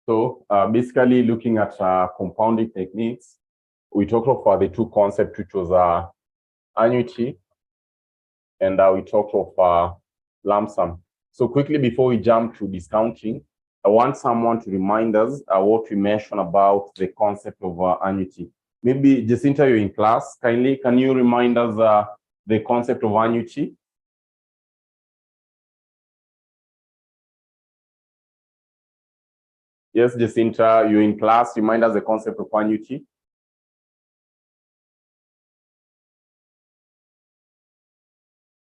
So basically looking at compounding techniques, we talked of the two concepts, which was annuity, and we talked of lump sum. So quickly before we jump to discounting, I want someone to remind us what we mentioned about the concept of annuity. Maybe Jacinta, you're in class. Kindly, can you remind us the concept of annuity? Yes, Jacinta, you're in class. Remind us the concept of annuity.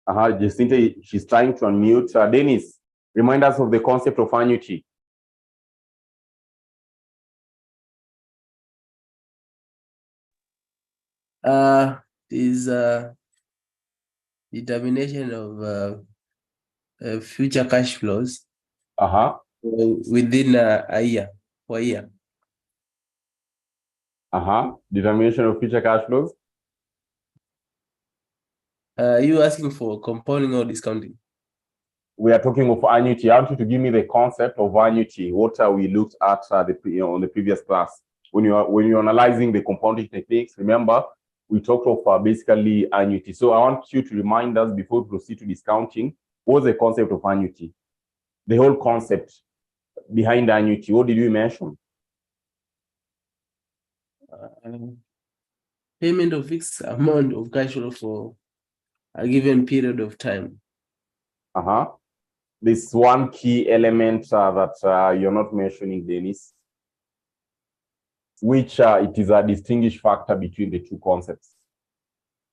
Jacinta, she's trying to unmute. Dennis, remind us of the concept of annuity. Is determination of future cash flows within a year, for a year. Determination of future cash flows. You asking for compounding or discounting? We are talking of annuity. I want you to give me the concept of annuity. What we looked at on the previous class. When you're analyzing the compounding techniques, remember we talked of basically annuity. So I want you to remind us before we proceed to discounting, what's the concept of annuity? The whole concept behind annuity. What did you mention? Payment of fixed amount of cash flow for a given period of time. This one key element that you're not mentioning, Dennis, which it is a distinguished factor between the two concepts.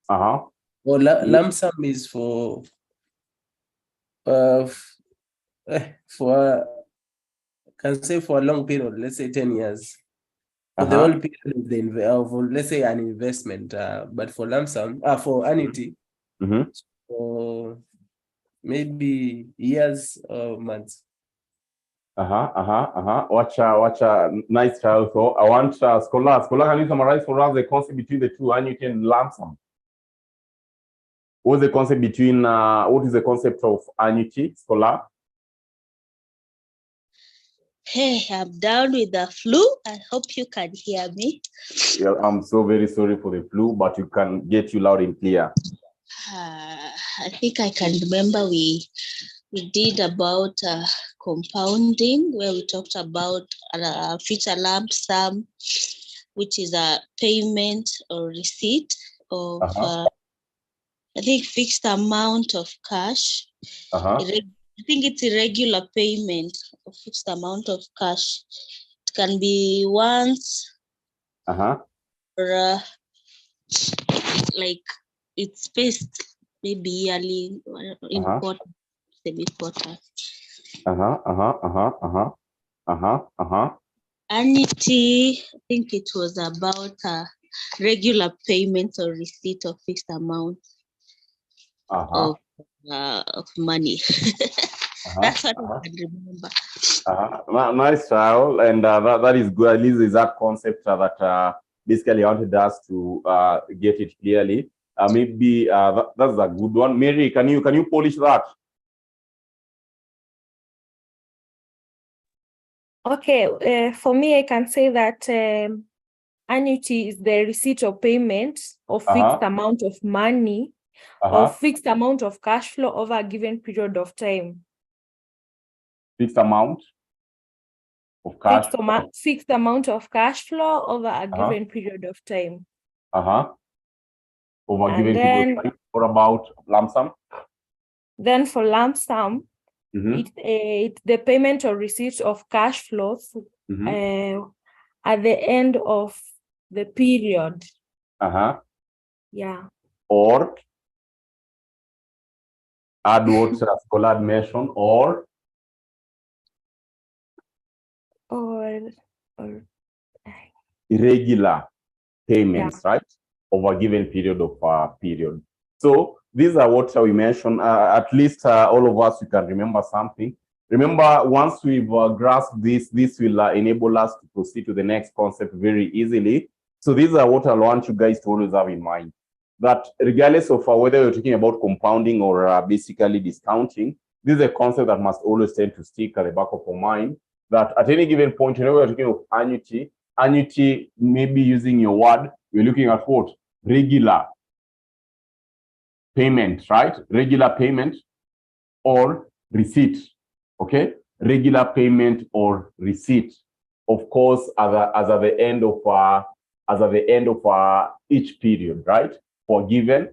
Well, lump sum is for can say for a long period, let's say 10 years. For the whole period of let's say an investment, but for lump sum, for annuity, for maybe years or months. Watch a nice trial. So I want Scholar, can you summarize for us the concept between the two, annuity and lump sum? What's the concept between what is the concept of annuity, Scholar? Hey, I'm down with the flu. I hope you can hear me. Yeah, I'm so very sorry for the flu, but you can get you loud and clear. I think I can remember we did about compounding, where we talked about future lump sum, which is a payment or receipt of I think fixed amount of cash. I think it's irregular payment of fixed amount of cash. It can be once or like it's spaced maybe yearly in quarter, semi-quarter. Annuity, I think it was about regular payments or receipt of fixed amount of money. That's what I can remember. Nice trial, and that is good. At least is that concept that basically wanted us to get it clearly. Maybe that's a good one. Mary, can you polish that? Okay, for me, I can say that annuity is the receipt of payment of fixed amount of money or fixed amount of cash flow over a given period of time. Fixed amount of cash. Fixed amount of cash flow over a given period of time. Over a given period of time. What about lump sum? Then for lump sum, it's the payment or receipt of cash flows at the end of the period. Yeah. Or add what Scholar mentioned, or irregular payments, right? Over a given period of period. So these are what we mentioned. At least all of us, you can remember something. Remember, once we've grasped this will enable us to proceed to the next concept very easily. So these are what I want you guys to always have in mind. That regardless of whether you're talking about compounding or basically discounting, this is a concept that must always tend to stick at the back of our mind. that at any given point, whenever we're talking of annuity, maybe using your word, we're looking at what? Regular payment, right? Regular payment or receipt, okay? Regular payment or receipt, of course, as at the end of each period, right? For given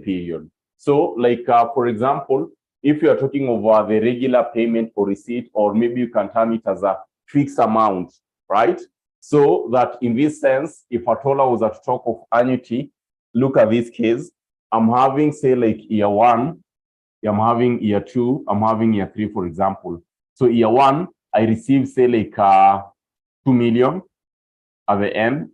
period. So, like for example, if you are talking about the regular payment or receipt, or maybe you can term it as a fixed amount, right? So that in this sense, if at all I was at talk of annuity, look at this case. I'm having, say, like year 1, I'm having year 2, I'm having year 3, for example. So year 1, I receive, say, like 2 million at the end.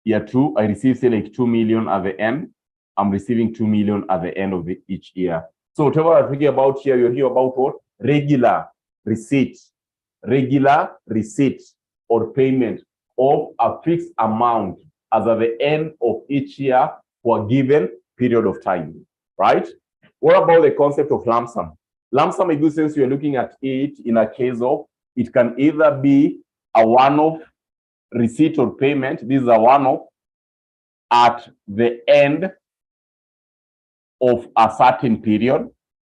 Year 2, I receive, say, like 2 million at the end. I'm receiving 2 million at the end of each year. So whatever I'm talking about here, you're here about what? Regular receipt or payment of a fixed amount as at the end of each year for a given period of time, right? What about the concept of lump sum? Lump sum, in good sense, you're looking at it in a case of, it can either be a one-off receipt or payment. This is a one-off at the end of a certain period,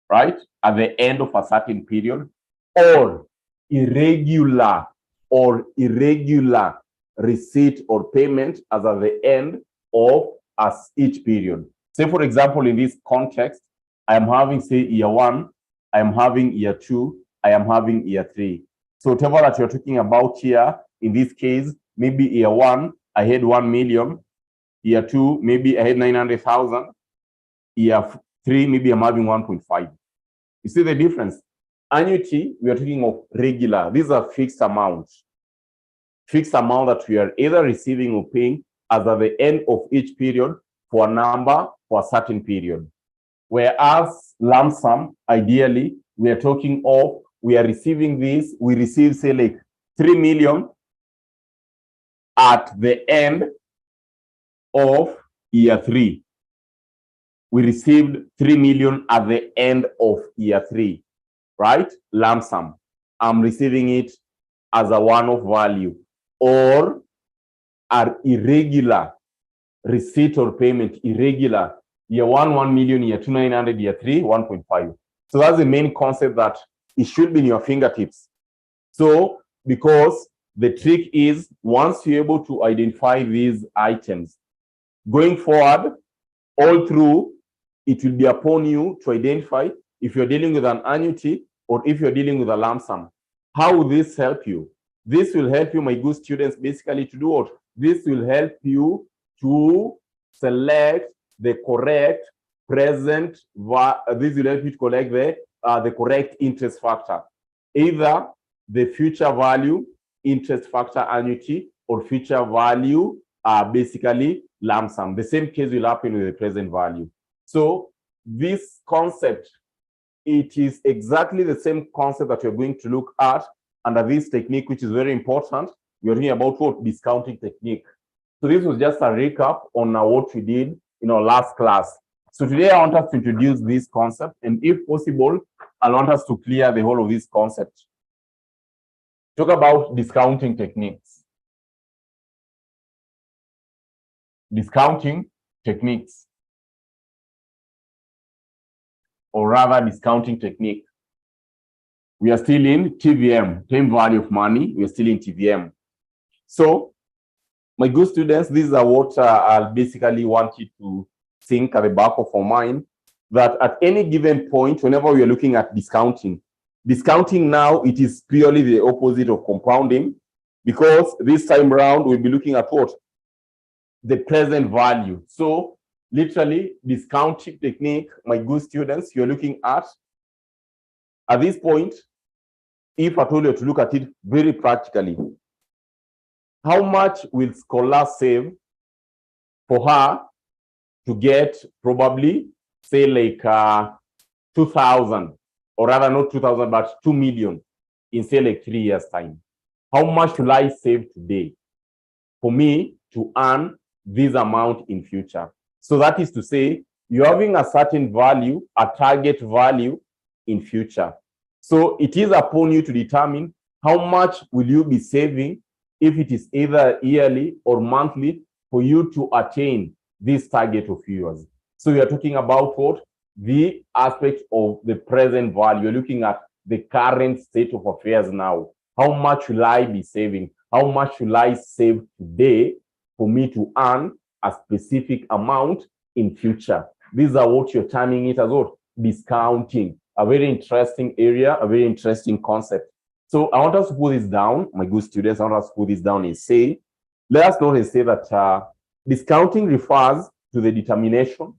right? At the end of a certain period, or irregular receipt or payment as at the end of each period. Say, for example, in this context, I am having, say, year 1, I am having year 2, I am having year 3. So whatever that you're talking about here, in this case, maybe year 1, I had 1 million. Year 2, maybe I had 900,000. Year 3, maybe I'm having 1.5. You see the difference? Annuity, we are talking of regular. These are fixed amounts. Fixed amount that we are either receiving or paying as at the end of each period for a number for a certain period. Whereas lump sum, ideally, we are talking of, we are receiving this, we receive, say, like 3 million at the end of year 3. We received 3 million at the end of year 3, right? Lump sum. I'm receiving it as a one-off value, or are irregular receipt or payment, irregular. Year 1, 1 million, year 2, 900, year 3, 1.5. So that's the main concept, that it should be in your fingertips. So, because the trick is, once you're able to identify these items, going forward, all through, it will be upon you to identify if you're dealing with an annuity or if you're dealing with a lump sum. How will this help you? This will help you, my good students, basically to do what? This will help you to select the correct present, this will help you to collect the correct interest factor. Either the future value interest factor annuity or future value basically lump sum. The same case will happen with the present value. So this concept, it is exactly the same concept that you're going to look at under this technique, which is very important. We're talking about what? Discounting technique. So this was just a recap on what we did in our last class. So today I want us to introduce this concept, and if possible, I want us to clear the whole of this concept. Talk about discounting techniques. Discounting techniques, or rather discounting technique. We are still in TVM, time value of money. We are still in TVM. So, my good students, these are what I'll basically want you to think at the back of our mind, that at any given point, whenever we are looking at discounting now, it is purely the opposite of compounding, because this time around, we'll be looking at what? The present value. So, literally, discounting technique, my good students, you're looking at this point, if I told you to look at it very practically, how much will Scholar save for her to get probably, say, like 2,000, or rather not 2,000, but 2 million in, say, like 3 years' time? How much will I save today for me to earn this amount in future? So that is to say, you're having a certain value, a target value in future. So it is upon you to determine how much will you be saving if it is either yearly or monthly for you to attain this target of yours. So we are talking about what? The aspect of the present value. You're looking at the current state of affairs now. How much will I be saving? How much will I save today for me to earn a specific amount in future? These are what you're terming it as what? Discounting. A very interesting area, a very interesting concept. So I want us to put this down, my good students. I want us to put this down and say, let us know and say that discounting refers to the determination.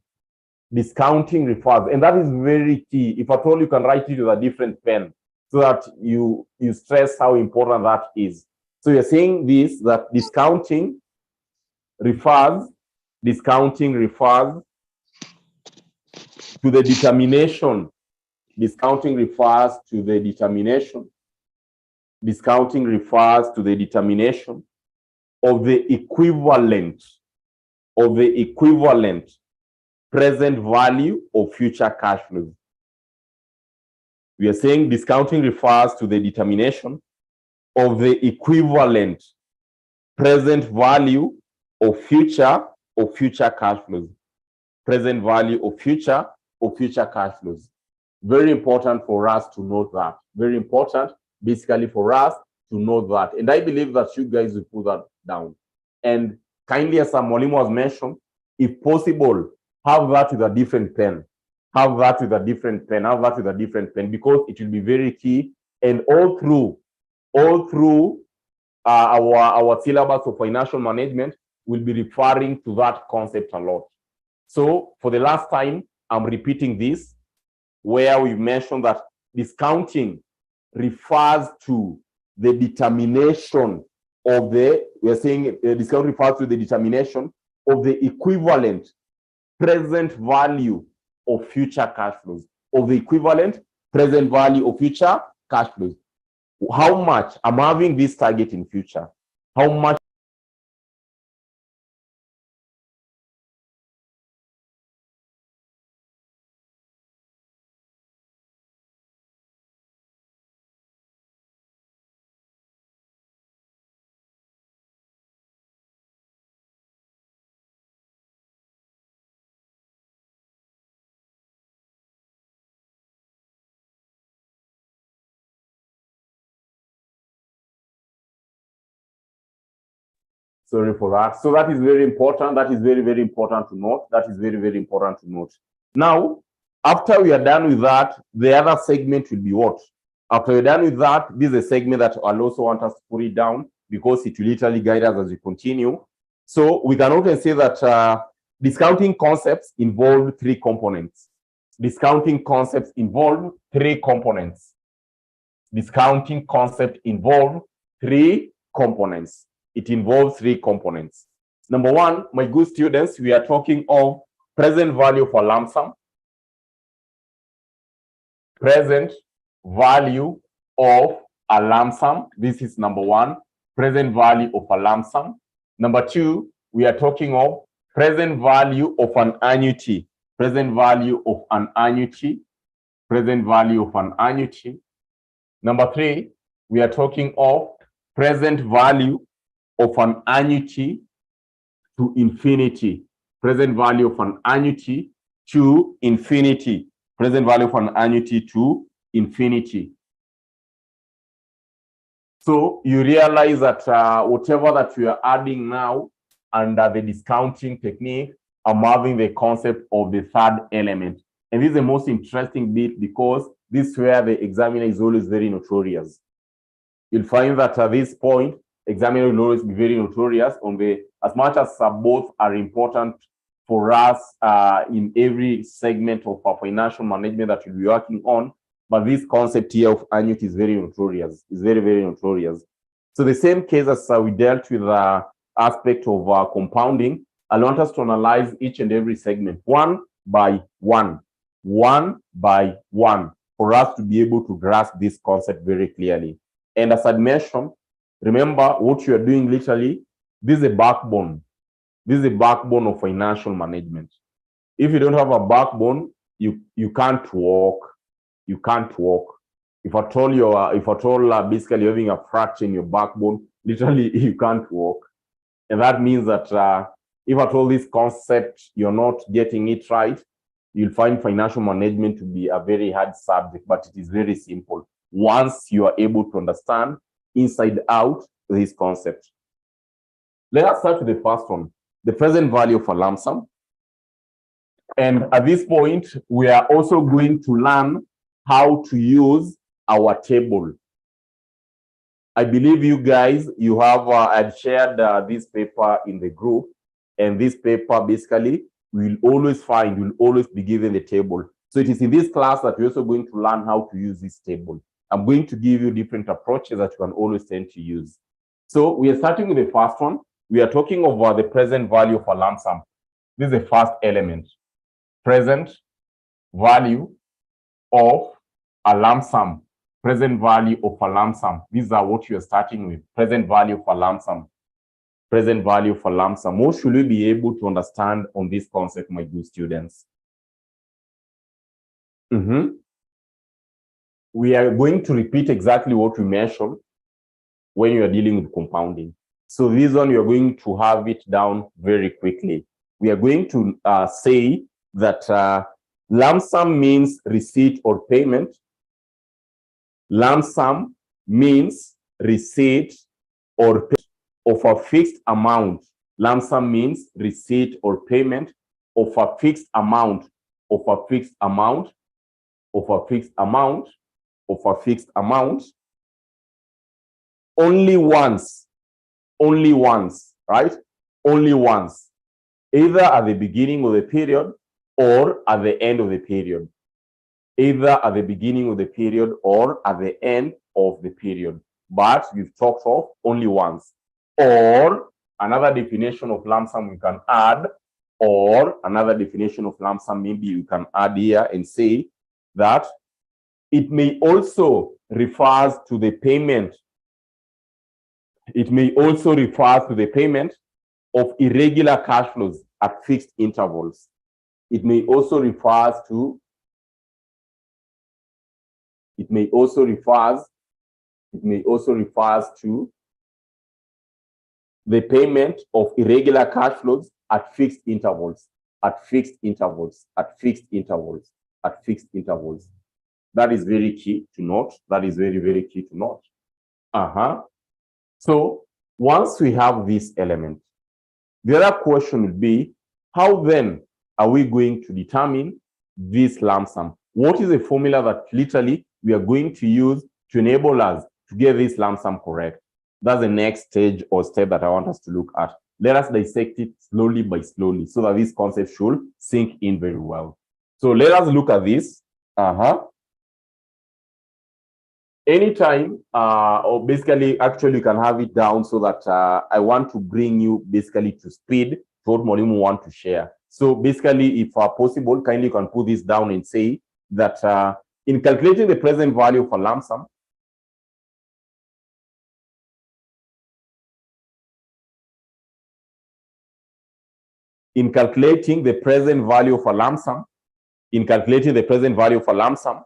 Discounting refers, and that is very key. If at all you can write it with a different pen so that you stress how important that is. So you're saying this, that discounting refers to the determination. Discounting refers to the determination. Discounting refers to the determination of the equivalent present value of future cash flows. We are saying discounting refers to the determination of the equivalent present value of future cash flows. Present value of future cash flows. Very important for us to note that. Very important, basically, for us to note that. And I believe that you guys will put that down. And kindly, as Mwalimu was mentioned, if possible, have that with a different pen. Have that with a different pen. Have that with a different pen, because it will be very key. And all through our syllabus of financial management, we'll be referring to that concept a lot. So for the last time, I'm repeating this, where we mentioned that discounting refers to the determination of discount refers to the determination of the equivalent present value of future cash flows. Of the equivalent present value of future cash flows. How much I'm having this target in future? How much? Sorry for that. So that is very important. That is very, very important to note. That is very, very important to note. Now, after we are done with that, the other segment will be what? After we're done with that, this is a segment that I'll also want us to put it down, because it will literally guide us as we continue. So we can often say that discounting concepts involve three components. Discounting concepts involve three components. Discounting concept involve three components. It involves three components. Number one, my good students, we are talking of present value for lump sum. Present value of a lump sum. This is number one, present value of a lump sum. Number two, we are talking of present value of an annuity. Present value of an annuity. Present value of an annuity. Number three, we are talking of present value of an annuity to infinity. Present value of an annuity to infinity. Present value of an annuity to infinity. So you realize that whatever that we are adding now under the discounting technique, I'm having the concept of the third element. And this is the most interesting bit, because this is where the examiner is always very notorious. You'll find that at this point, examiner will always be very notorious on as much as both are important for us in every segment of our financial management that we'll be working on, but this concept here of annuity is very notorious. It's very, very notorious. So the same case as we dealt with the aspect of compounding, I want us to analyze each and every segment one by one, for us to be able to grasp this concept very clearly. And as I mentioned, remember what you are doing literally, this is a backbone. This is a backbone of financial management. If you don't have a backbone, you can't walk. You can't walk. If at all basically you're having a fracture in your backbone, literally you can't walk. And that means that if at all this concept, you're not getting it right, you'll find financial management to be a very hard subject, but it is very simple once you are able to understand inside out this concept. Let us start with the first one, the present value of a lump sum. And at this point, we are also going to learn how to use our table. I believe you guys, you have I'd shared this paper in the group, and this paper basically will always be given the table. So it is in this class that we're also going to learn how to use this table. I'm going to give you different approaches that you can always tend to use. So we are starting with the first one. We are talking about the present value of a lump sum. This is the first element. Present value of a lump sum. Present value of a lump sum. These are what you are starting with. Present value of a lump sum. Present value of a lump sum. What should we be able to understand on this concept, my good students? We are going to repeat exactly what we mentioned when you are dealing with compounding. So this one, you're going to have it down very quickly. We are going to say that lump sum means receipt or payment. Lump sum means receipt or payment of a fixed amount. Lump sum means receipt or payment of a fixed amount, of a fixed amount, of a fixed amount, of a fixed amount. Only once, right? Only once, either at the beginning of the period or at the end of the period. Either at the beginning of the period or at the end of the period. But we've talked of only once. Or another definition of lump sum we can add, or another definition of lump sum maybe you can add here and say that it may also refers to the payment. It may also refer to the payment of irregular cash flows at fixed intervals. It may also refers to the payment of irregular cash flows at fixed intervals, at fixed intervals, at fixed intervals, at fixed intervals. That is very key to note. That is very, very key to note. So once we have this element, the other question will be, how then are we going to determine this lump sum? What is the formula that literally we are going to use to enable us to get this lump sum correct? That's the next stage or step that I want us to look at. Let us dissect it slowly by slowly so that this concept should sink in very well. So let us look at this. Anytime, or basically, actually, you can have it down so that I want to bring you basically to speed to what Molimu want to share. So basically, if possible, kindly you can put this down and say that in calculating the present value of a lump sum, in calculating the present value of a lump sum, in calculating the present value of a lump sum,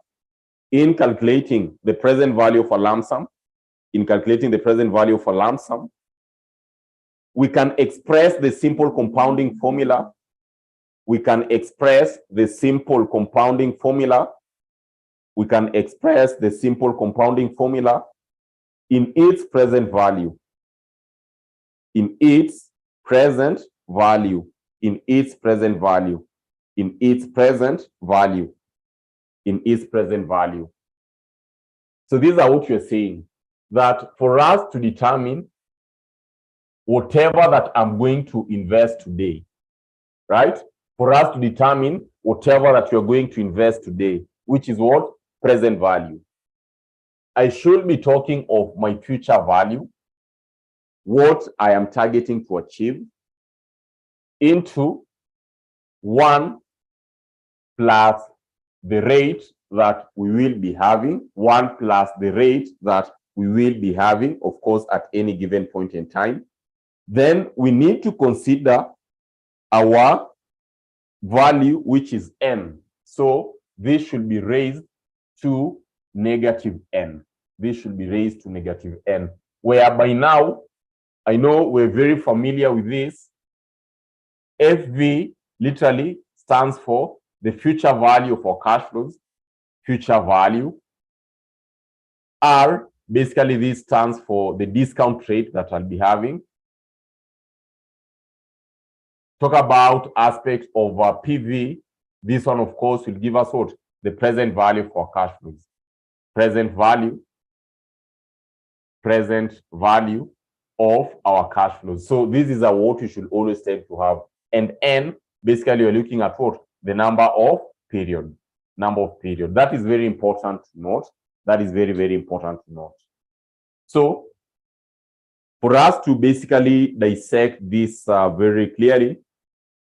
in calculating the present value of a lump sum, in calculating the present value of a lump sum, we can express the simple compounding formula. We can express the simple compounding formula. We can express the simple compounding formula in its present value. In its present value. In its present value. In its present value. In its present value. So these are what you're saying, that for us to determine whatever that I'm going to invest today, right? For us to determine whatever that you're going to invest today, which is what? Present value. I should be talking of my future value, what I am targeting to achieve, into 1 plus the rate that we will be having, 1 plus the rate that we will be having, of course, at any given point in time. Then we need to consider our value, which is n. So this should be raised to negative n. This should be raised to negative n, where by now, I know we're very familiar with this. FV literally stands for the future value for cash flows, future value. R, basically this stands for the discount rate that I'll be having. Talk about aspects of PV. This one, of course, will give us what? The present value for cash flows. Present value of our cash flows. So this is what you should always tend to have. And N, basically you're looking at what? The number of period. Number of period. That is very important to note. That is very, very important to note. So for us to basically dissect this very clearly,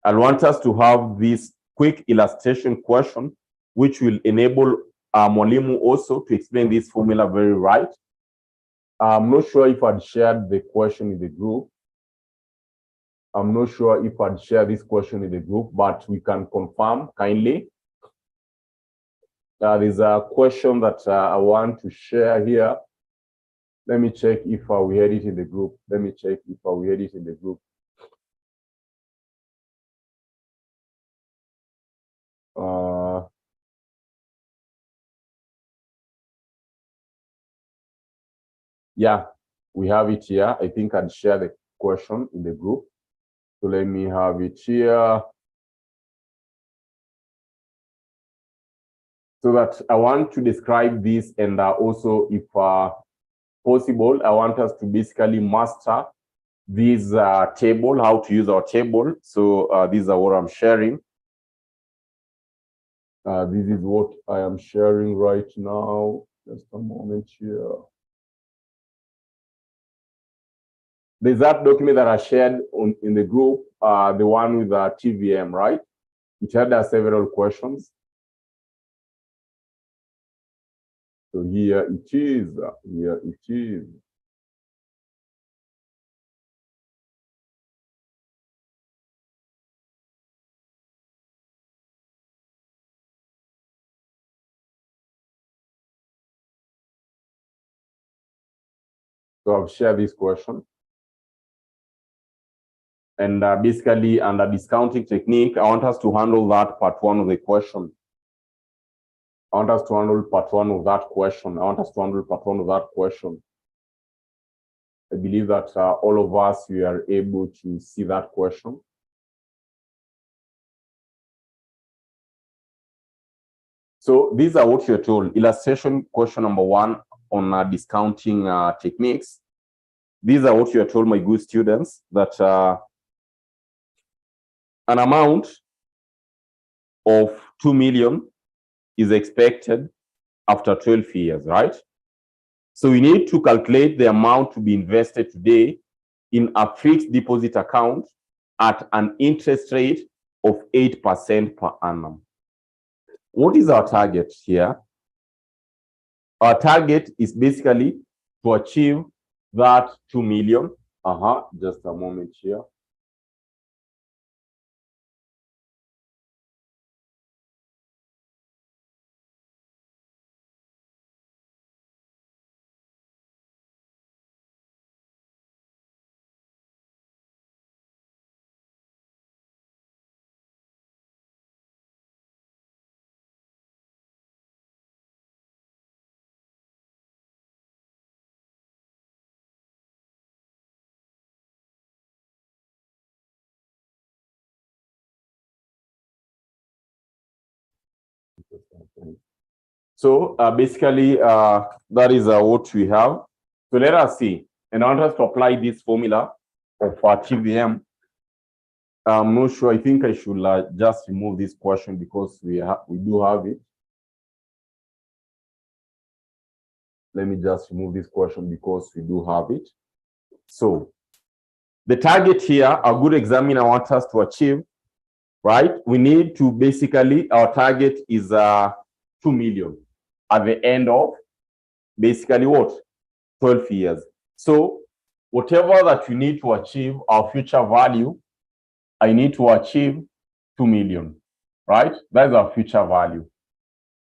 I want us to have this quick illustration question, which will enable Mwalimu also to explain this formula very right. I'm not sure if I'd shared the question in the group. I'm not sure if I'd share this question in the group, but we can confirm kindly. There's a question that I want to share here. Let me check if we had it in the group. Let me check if we had it in the group. Yeah, we have it here. I think I'd share the question in the group. So let me have it here. So that I want to describe this, and also, if possible, I want us to basically master this table, how to use our table. So these are what I'm sharing. This is what I am sharing right now. Just a moment here. There's that document that I shared in the group, the one with the TVM, right? It had several questions. So here it is. Here it is. So I've shared this question. And basically, under discounting technique, I want us to handle that part one of the question. I want us to handle part one of that question. I believe that all of us, we are able to see that question. So these are what you're told. Illustration question number one on discounting techniques. These are what you're told, my good students, that an amount of 2 million is expected after 12 years, right? So we need to calculate the amount to be invested today in a fixed deposit account at an interest rate of 8% per annum. What is our target here? Our target is basically to achieve that 2 million. Just a moment here. So basically, that is what we have. So let us see. And I want us to apply this formula of TVM. I'm not sure. I think I should just remove this question because we do have it. Let me just remove this question because we do have it. So the target here, a good examiner wants us to achieve, right? We need to basically, our target is 2 million at the end of basically what? 12 years. So whatever that you need to achieve, our future value, I need to achieve 2 million, right? That's our future value.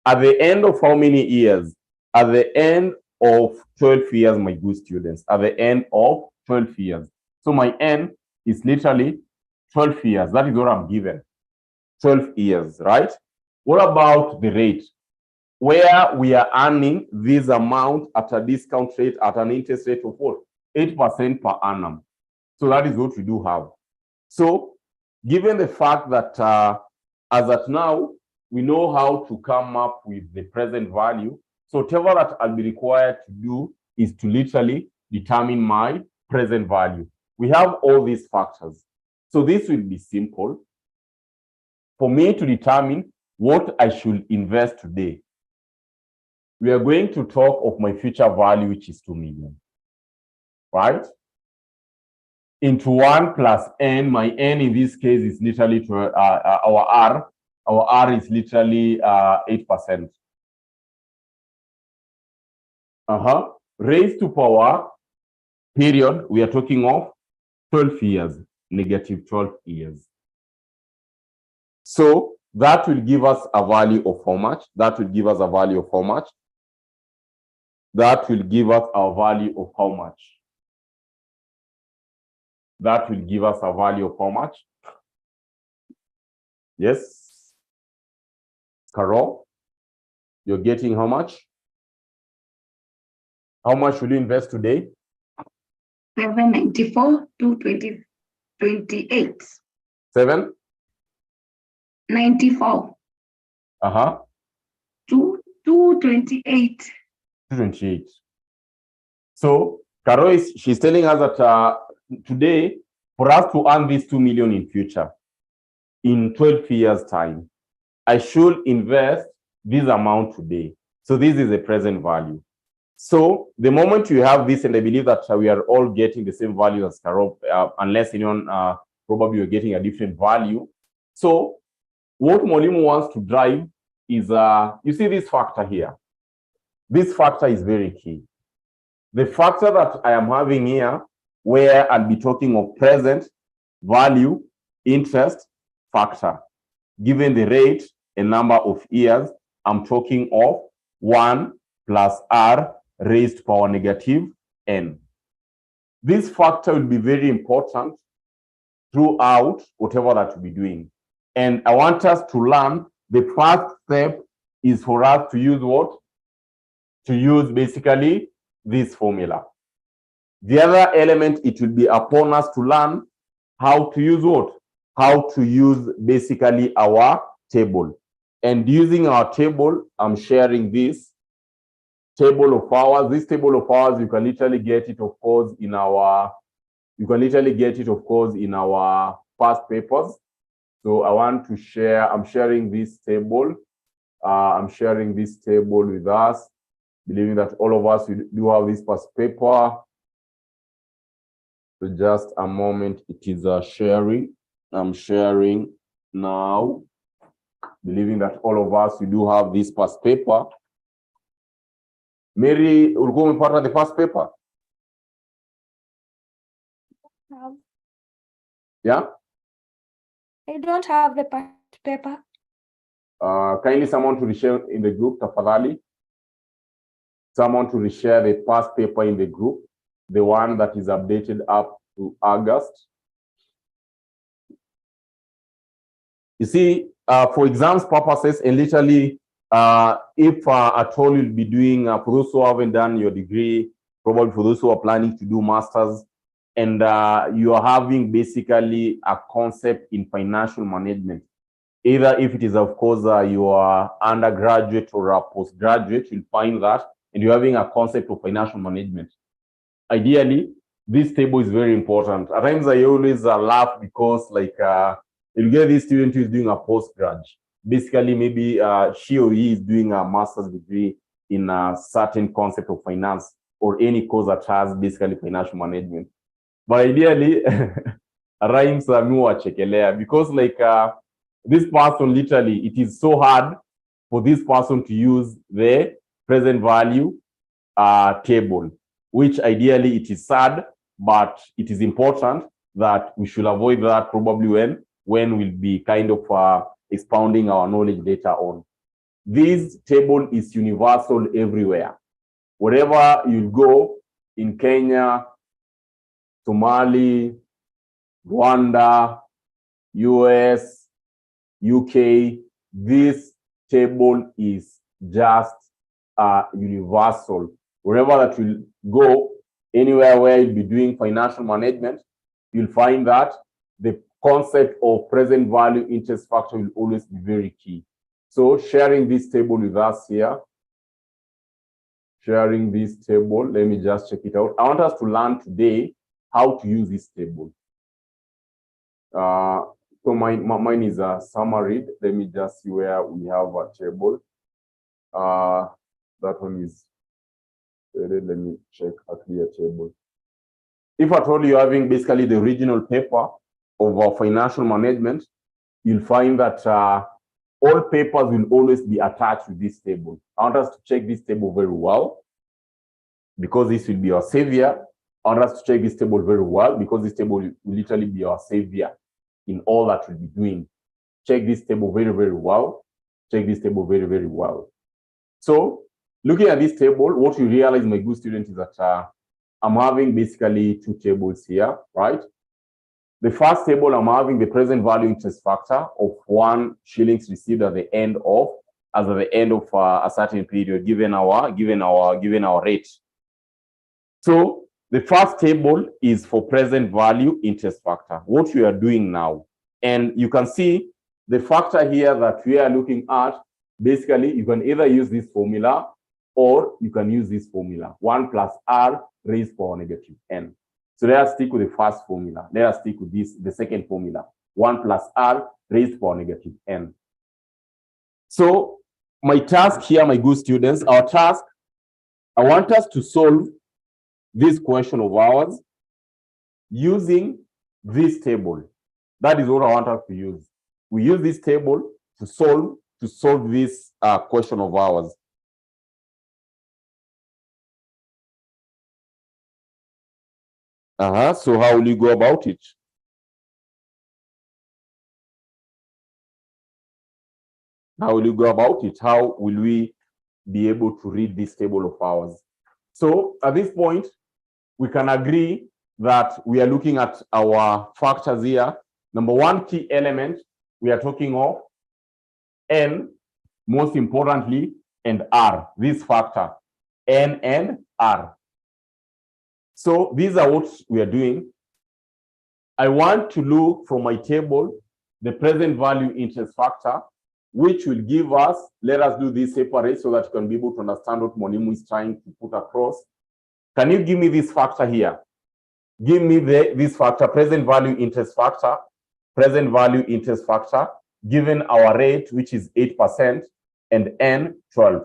At the end of how many years? at the end of 12 years, my good students, at the end of 12 years. So my N is literally 12 years. That is what I'm given. 12 years, right? What about the rate? Where we are earning this amount at a discount rate, at an interest rate of what? 8% per annum. So that is what we do have. So given the fact that as at now, we know how to come up with the present value. So whatever that I'll be required to do is to literally determine my present value. We have all these factors. So this will be simple for me to determine what I should invest today. We are going to talk of my future value, which is 2 million, right? Into 1 plus N, my N in this case is literally our R. Our R is literally 8%. Raised to power, period, we are talking of 12 years, negative 12 years. So that will give us a value of how much? That will give us a value of how much? That will give us a value of how much? That will give us a value of how much? Yes. Carol, you're getting how much? How much will you invest today? 794 to 2028. 7? 94. To 228. 228. So Carol she's telling us that today, for us to earn this 2 million in future, in 12 years time, I should invest this amount today. So this is the present value. So the moment you have this, and I believe that we are all getting the same value as Carol, unless anyone probably you're getting a different value. So what Mwalimu wants to drive is, you see this factor here. This factor is very key. The factor that I am having here, where I'll be talking of present value, interest factor, given the rate and number of years, I'm talking of 1 plus R raised to power negative N. This factor will be very important throughout whatever that we'll be doing. And I want us to learn the first step is for us to use what? To use basically this formula. The other element, it will be upon us to learn how to use what? How to use basically our table. And using our table, I'm sharing this table of hours. This table of hours, you can literally get it, of course, in our, past papers. So I want to share, I'm sharing this table. I'm sharing this table with us, believing that all of us do have this past paper. So just a moment, it is sharing. I'm sharing now, believing that all of us, we do have this past paper. Mary, will go and part of the past paper? Yeah? I don't have the past paper. Kindly someone to reshare in the group, tafadhali. Someone to reshare the past paper in the group, the one that is updated up to August. You see, for exams purposes, and literally, if at all you'll be doing, for those who haven't done your degree, probably for those who are planning to do masters, and you are having basically a concept in financial management, either if it is, of course, you are undergraduate or a postgraduate, you'll find that, and you're having a concept of financial management. Ideally, this table is very important. At times I always laugh because, like, you'll get this student who is doing a postgrad. Basically, maybe she or he is doing a master's degree in a certain concept of finance or any course that has basically financial management. But ideally, rhymes are more chekelea because, like, this person literally, it is so hard for this person to use the present value table, which ideally it is sad, but it is important that we should avoid that probably when we'll be kind of expounding our knowledge later on. This table is universal everywhere. wherever you go in Kenya, Somali, Rwanda, US, UK, this table is just universal. Wherever that you go, anywhere where you'll be doing financial management, you'll find that the concept of present value interest factor will always be very key. So sharing this table with us here, sharing this table, let me just check it out. I want us to learn today how to use this table. So mine is a summary. Let me just see where we have a table. That one is, let me check a clear table. If at all you're having basically the original paper of our financial management, you'll find that all papers will always be attached to this table. I want us to check this table very well, because this will be our savior. I want us to check this table very well, because this table will literally be our savior in all that we'll be doing. Check this table very, very well. Check this table very, very well. So looking at this table, what you realize, my good student, is that I'm having basically two tables here, right? The first table, I'm having the present value interest factor of 1 shillings received at the end of, as at the end of a certain period, given our rate. So the first table is for present value interest factor, what we are doing now. And you can see the factor here that we are looking at. Basically, you can either use this formula or you can use this formula, 1 plus r raised to power negative n. So let us stick with the first formula. Let us stick with this, the second formula, 1 plus r raised to power negative n. So my task here, my good students, our task, I want us to solve this question of ours using this table. That is what I want us to use. We use this table to solve this question of ours. So how will you go about it? How will you go about it? How will we be able to read this table of ours? So at this point, we can agree that we are looking at our factors here. Number one key element, we are talking of N, most importantly, and R, this factor, N and R. So these are what we are doing. I want to look from my table, the present value interest factor, which will give us, let us do this separate so that you can be able to understand what Monimu is trying to put across. Can you give me this factor here? Give me this factor, present value interest factor, given our rate, which is 8%, and N 12.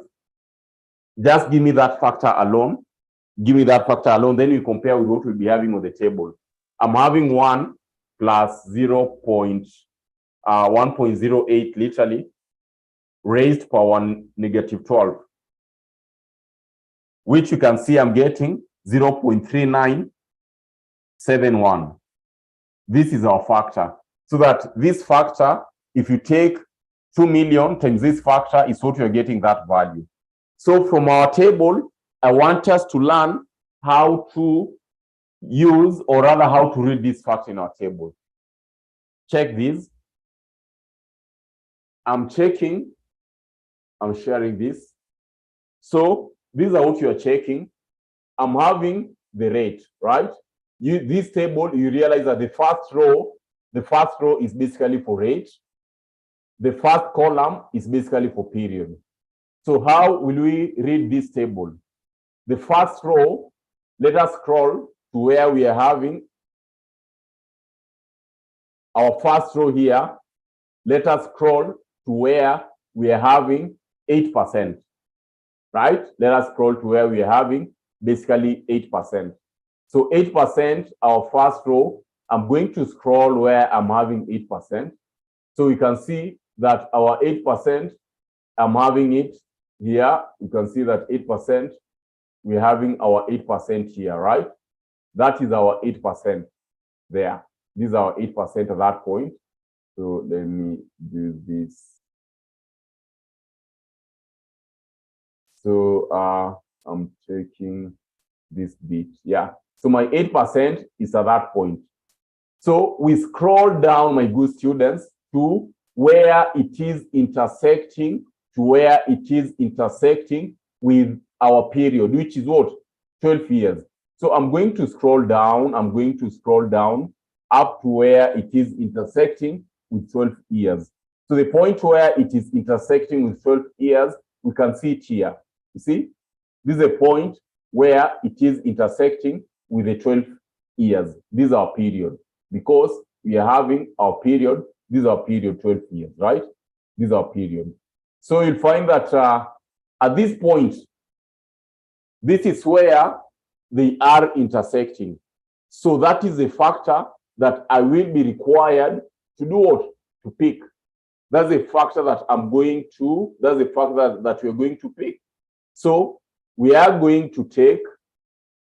Just give me that factor alone. Give me that factor alone. Then we compare with what we'll be having on the table. I'm having 1 plus 1.08 literally raised to power negative 12, which you can see I'm getting 0.3971. This is our factor. So that this factor, if you take 2 million times this factor, is what you're getting that value. So from our table, I want us to learn how to use, or rather how to read this factor in our table. Check this. I'm checking, I'm sharing this. So these are what you are checking. I'm having the rate, right? This table, you realize that the first row is basically for rate. The first column is basically for period. So how will we read this table? The first row, let us scroll to where we are having our first row here. Let us scroll to where we are having 8%, right? Let us scroll to where we are having basically 8%. So 8%, our first row, I'm going to scroll where I'm having 8%. So you can see that our 8%, I'm having it here. You can see that 8%, we're having our 8% here, right? That is our 8% there. These are our 8% at that point. So let me do this. So I'm checking this bit. Yeah. So my 8% is at that point. So we scroll down, my good students, to where it is intersecting, with our period, which is what? 12 years. So I'm going to scroll down. Up to where it is intersecting with 12 years. So the point where it is intersecting with 12 years, we can see it here. You see, this is a point where it is intersecting with the 12 years. This is our period, because we are having our period. This is our period, 12 years, right? This is our period. So you'll find that at this point, this is where they are intersecting. So that is a factor that I will be required to do what? To pick. That's a factor that that's a factor that we're going to pick. So we are going to take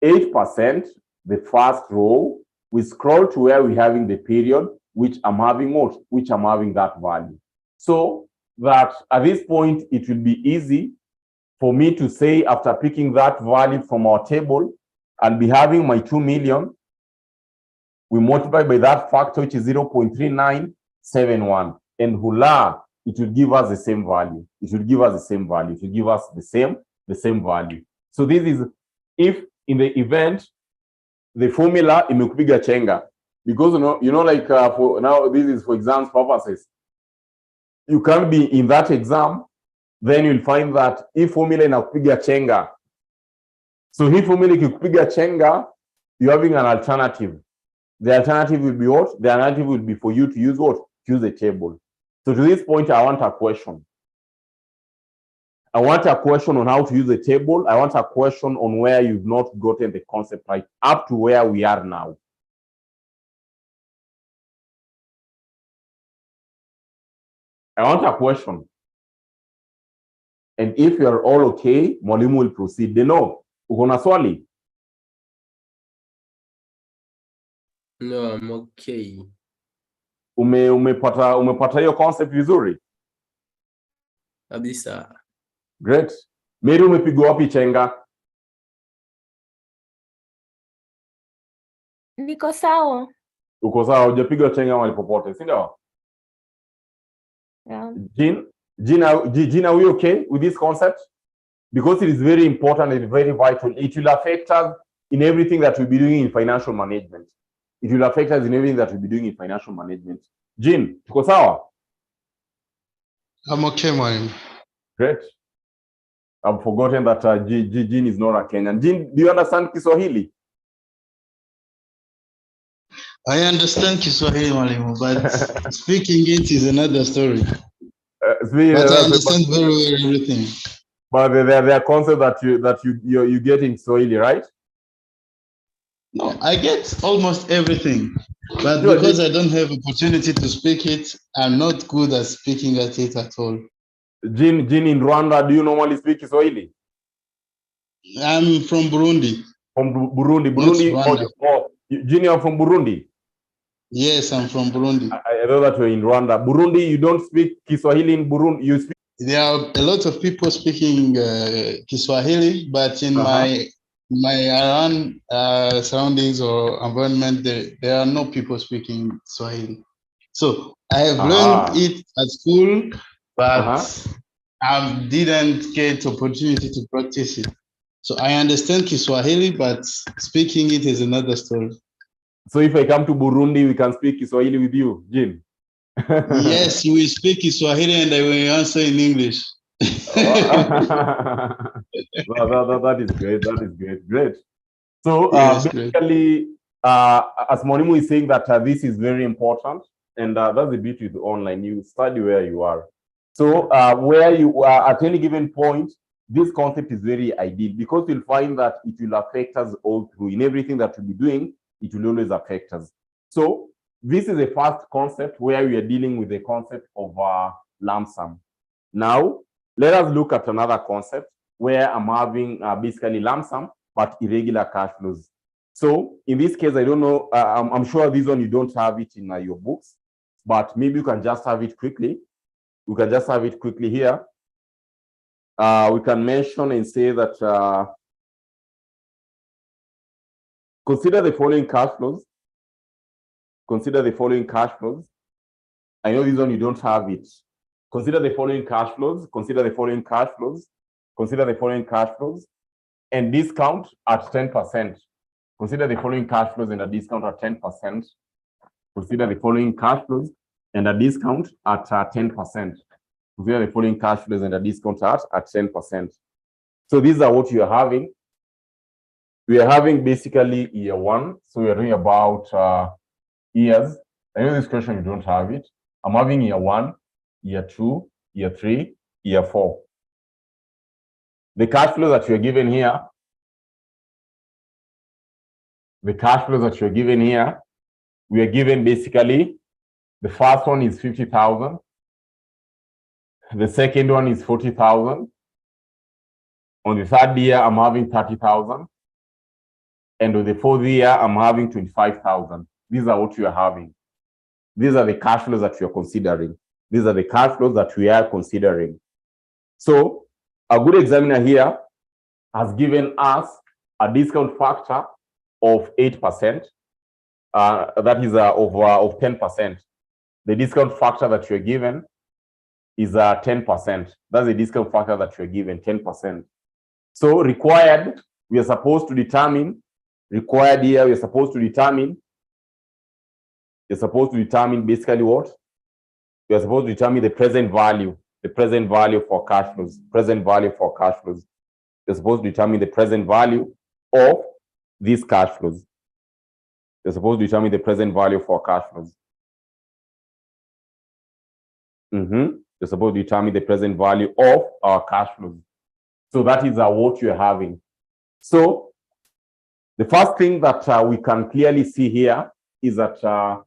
8%, the first row. We scroll to where we're having the period, which I'm having what? Which I'm having that value. So that at this point, it will be easy for me to say, after picking that value from our table, I'll be having my 2 million. We multiply by that factor, which is 0.3971. And hula, it will give us the same value. It will give us the same value. So this is if in the event, the formula imekupiga chenga. Because like for now, this is for exams purposes. You can't be in that exam, then you'll find that if formula inakupiga chenga. So if formula ikikupiga chenga, you're having an alternative. The alternative will be what? The alternative will be for you to use what? Use the table. So to this point, I want a question. I want a question on how to use the table. I want a question on where you've not gotten the concept right, up to where we are now. I want a question. And if you're all okay, mwalimu will proceed. No, uko na swali? No, I'm okay. Umepata hiyo concept vizuri? Kabisa. Great. Mary, umepigwa wapi chenga? Niko sawa. Uko sawa, hujapigwa chenga mahali popote, si ndio? Yeah. Jean, are we okay with this concept? Because it is very important and very vital. It will affect us in everything that we'll be doing in financial management. Jean, tuko sawa? I'm okay, man. Great. I've forgotten that Jean is not a Kenyan. Jean, do you understand Kiswahili? I understand Kiswahili, Mwalimu, but speaking it is another story. But I understand very well everything. But there are concepts that you get in Swahili, right? No, I get almost everything, but because I don't have opportunity to speak it, I'm not good at speaking at it at all. Jean, in Rwanda, do you normally speak Swahili? I'm from Burundi. From Burundi. Jean, you're from Burundi? Yes, I'm from Burundi. I know that you're in Rwanda. Burundi, you don't speak Kiswahili in Burundi. You speak. There are a lot of people speaking Kiswahili, but in my around surroundings or environment, there are no people speaking Swahili. So I have learned it at school, but I didn't get opportunity to practice it. So I understand Kiswahili, but speaking it is another story. So if I come to Burundi, we can speak Kiswahili with you, Jim? Yes, we speak Kiswahili and I will answer in English. That is great. Great. So yes, basically, as Monimu is saying that this is very important, and that's the beauty with online. You study where you are. So where you are at any given point, this concept is very ideal because you'll find that it will affect us all through. In everything that we'll be doing, it will always affect us. So this is the first concept where we are dealing with the concept of lump sum. Now, let us look at another concept where I'm having basically lump sum, but irregular cash flows. So in this case, I don't know, I'm sure this one you don't have it in your books, but maybe you can just have it quickly. We can just have it quickly here. We can mention and say that Consider the following cash flows. Consider the following cash flows. I know this one you don't have it. Consider the following cash flows. Consider the following cash flows. Consider the following cash flows and discount at 10%. Consider the following cash flows and a discount at 10%. Consider the following cash flows and a discount at 10%. Consider the following cash flows and a discount at 10%. So these are what you are having. We are having basically year one. So we are doing about years. I know this question, you don't have it. I'm having year one, year two, year three, year four. The cash flow that you're given here, we are given basically, the first one is 50,000. The second one is 40,000. On the third year, I'm having 30,000. And on the fourth year, I'm having 25,000. These are what you are having. These are the cash flows that you are considering. These are the cash flows that we are considering. So a good examiner here has given us a discount factor of 8%. That is of 10%. The discount factor that you're given is 10%. That's the discount factor that you're given, 10%. So required, we are supposed to determine, required here, we are supposed to determine, basically what? We are supposed to determine the present value for cash flows, You're supposed to determine the present value of these cash flows. You're supposed to determine the present value for cash flows. You're supposed to determine the present value of our cash flows. So that is what you're having. So the first thing that we can clearly see here is that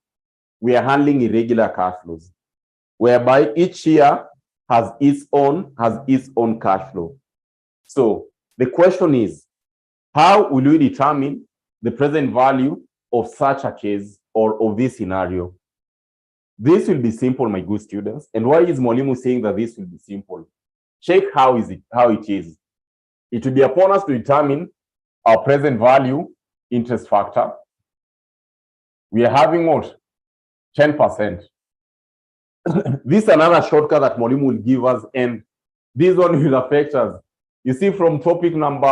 we are handling irregular cash flows, whereby each year has its own cash flow. So the question is, how will we determine the present value of such a case or of this scenario? This will be simple, my good students. And why is Mwalimu saying that this will be simple? Check how it is. It will be upon us to determine our present value interest factor. We are having what? 10%. This is another shortcut that Mwalimu will give us, and this one will affect us. You see, from topic number,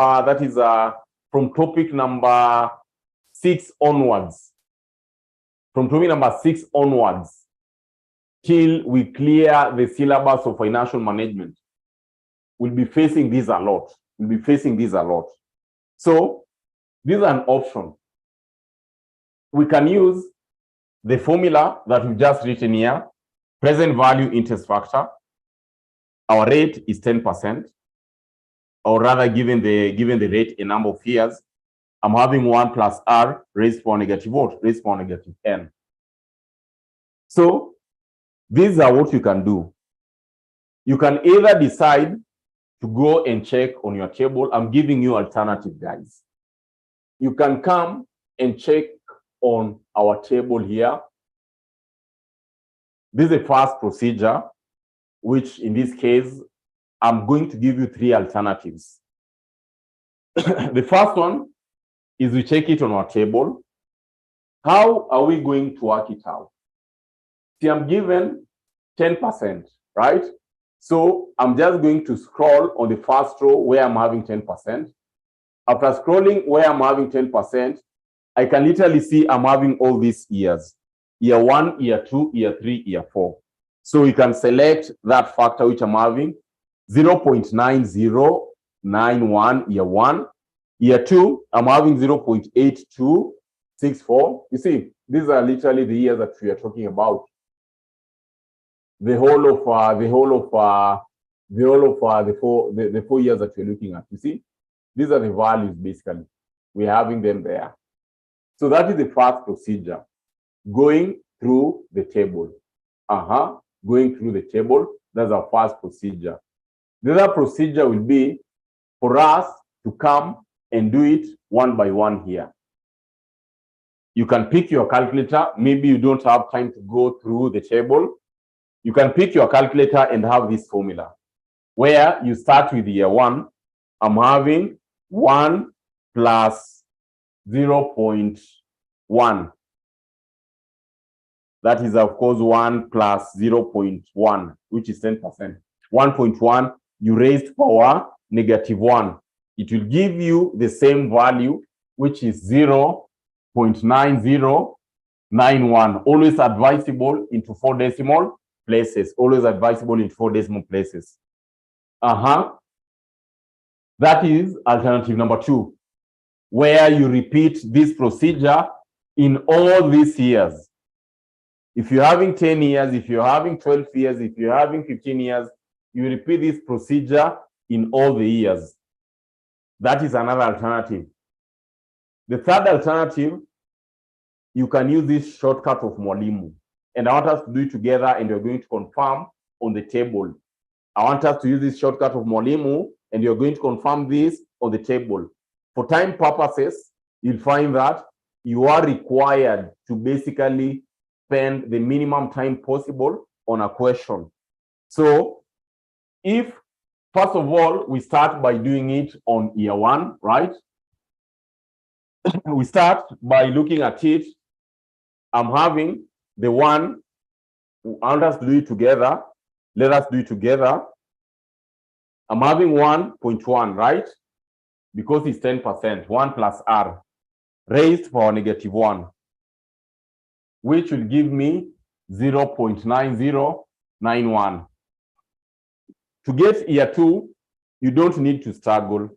from topic number 6 onwards, till we clear the syllabus of financial management, we'll be facing this a lot. So this is an option. We can use the formula that we've just written here, present value interest factor. Our rate is 10%, or rather, given the rate a number of years, I'm having 1 plus R raised for negative what? Raised for negative N. So these are what you can do. You can either decide to go and check on your table. I'm giving you alternative, guys. You can come and check on our table here. This is the first procedure, which in this case, I'm going to give you 3 alternatives. The first one is we check it on our table. How are we going to work it out? See, I'm given 10%, right? So I'm just going to scroll on the first row where I'm having 10%. After scrolling where I'm having 10%, I can literally see I'm having all these years. Year 1, year 2, year 3, year 4. So you can select that factor which I'm having, 0.9091 year 1. Year 2, I'm having 0.8264. You see, these are literally the years that we are talking about. The whole of the 4 years that we're looking at. You see, these are the values basically. We're having them there. So that is the first procedure. Going through the table. Going through the table. That's our first procedure. The other procedure will be for us to come and do it one by one here. You can pick your calculator. Maybe you don't have time to go through the table. You can pick your calculator and have this formula where you start with year 1. I'm having 1 plus 0.1. That is, of course, 1 plus 0.1, which is 10%. 1.1, you raised power -1. It will give you the same value, which is 0.9091. Always advisable into 4 decimal places. Always advisable in 4 decimal places. That is alternative number 2, where you repeat this procedure in all these years. If you're having 10 years, if you're having 12 years, if you're having 15 years, you repeat this procedure in all the years. That is another alternative. The third alternative, you can use this shortcut of Mwalimu. And I want us to do it together, and you're going to confirm on the table. I want us to use this shortcut of Mwalimu, and you're going to confirm this on the table. For time purposes, you'll find that you are required to basically spend the minimum time possible on a question. So if, first of all, we start by doing it on year 1, right? We start by looking at it. I'm having the one, I want us to do it together. Let us do it together. I'm having 1.1, right? Because it's 10%, 1 plus R, raised for -1, which will give me 0.9091. To get year 2, you don't need to struggle.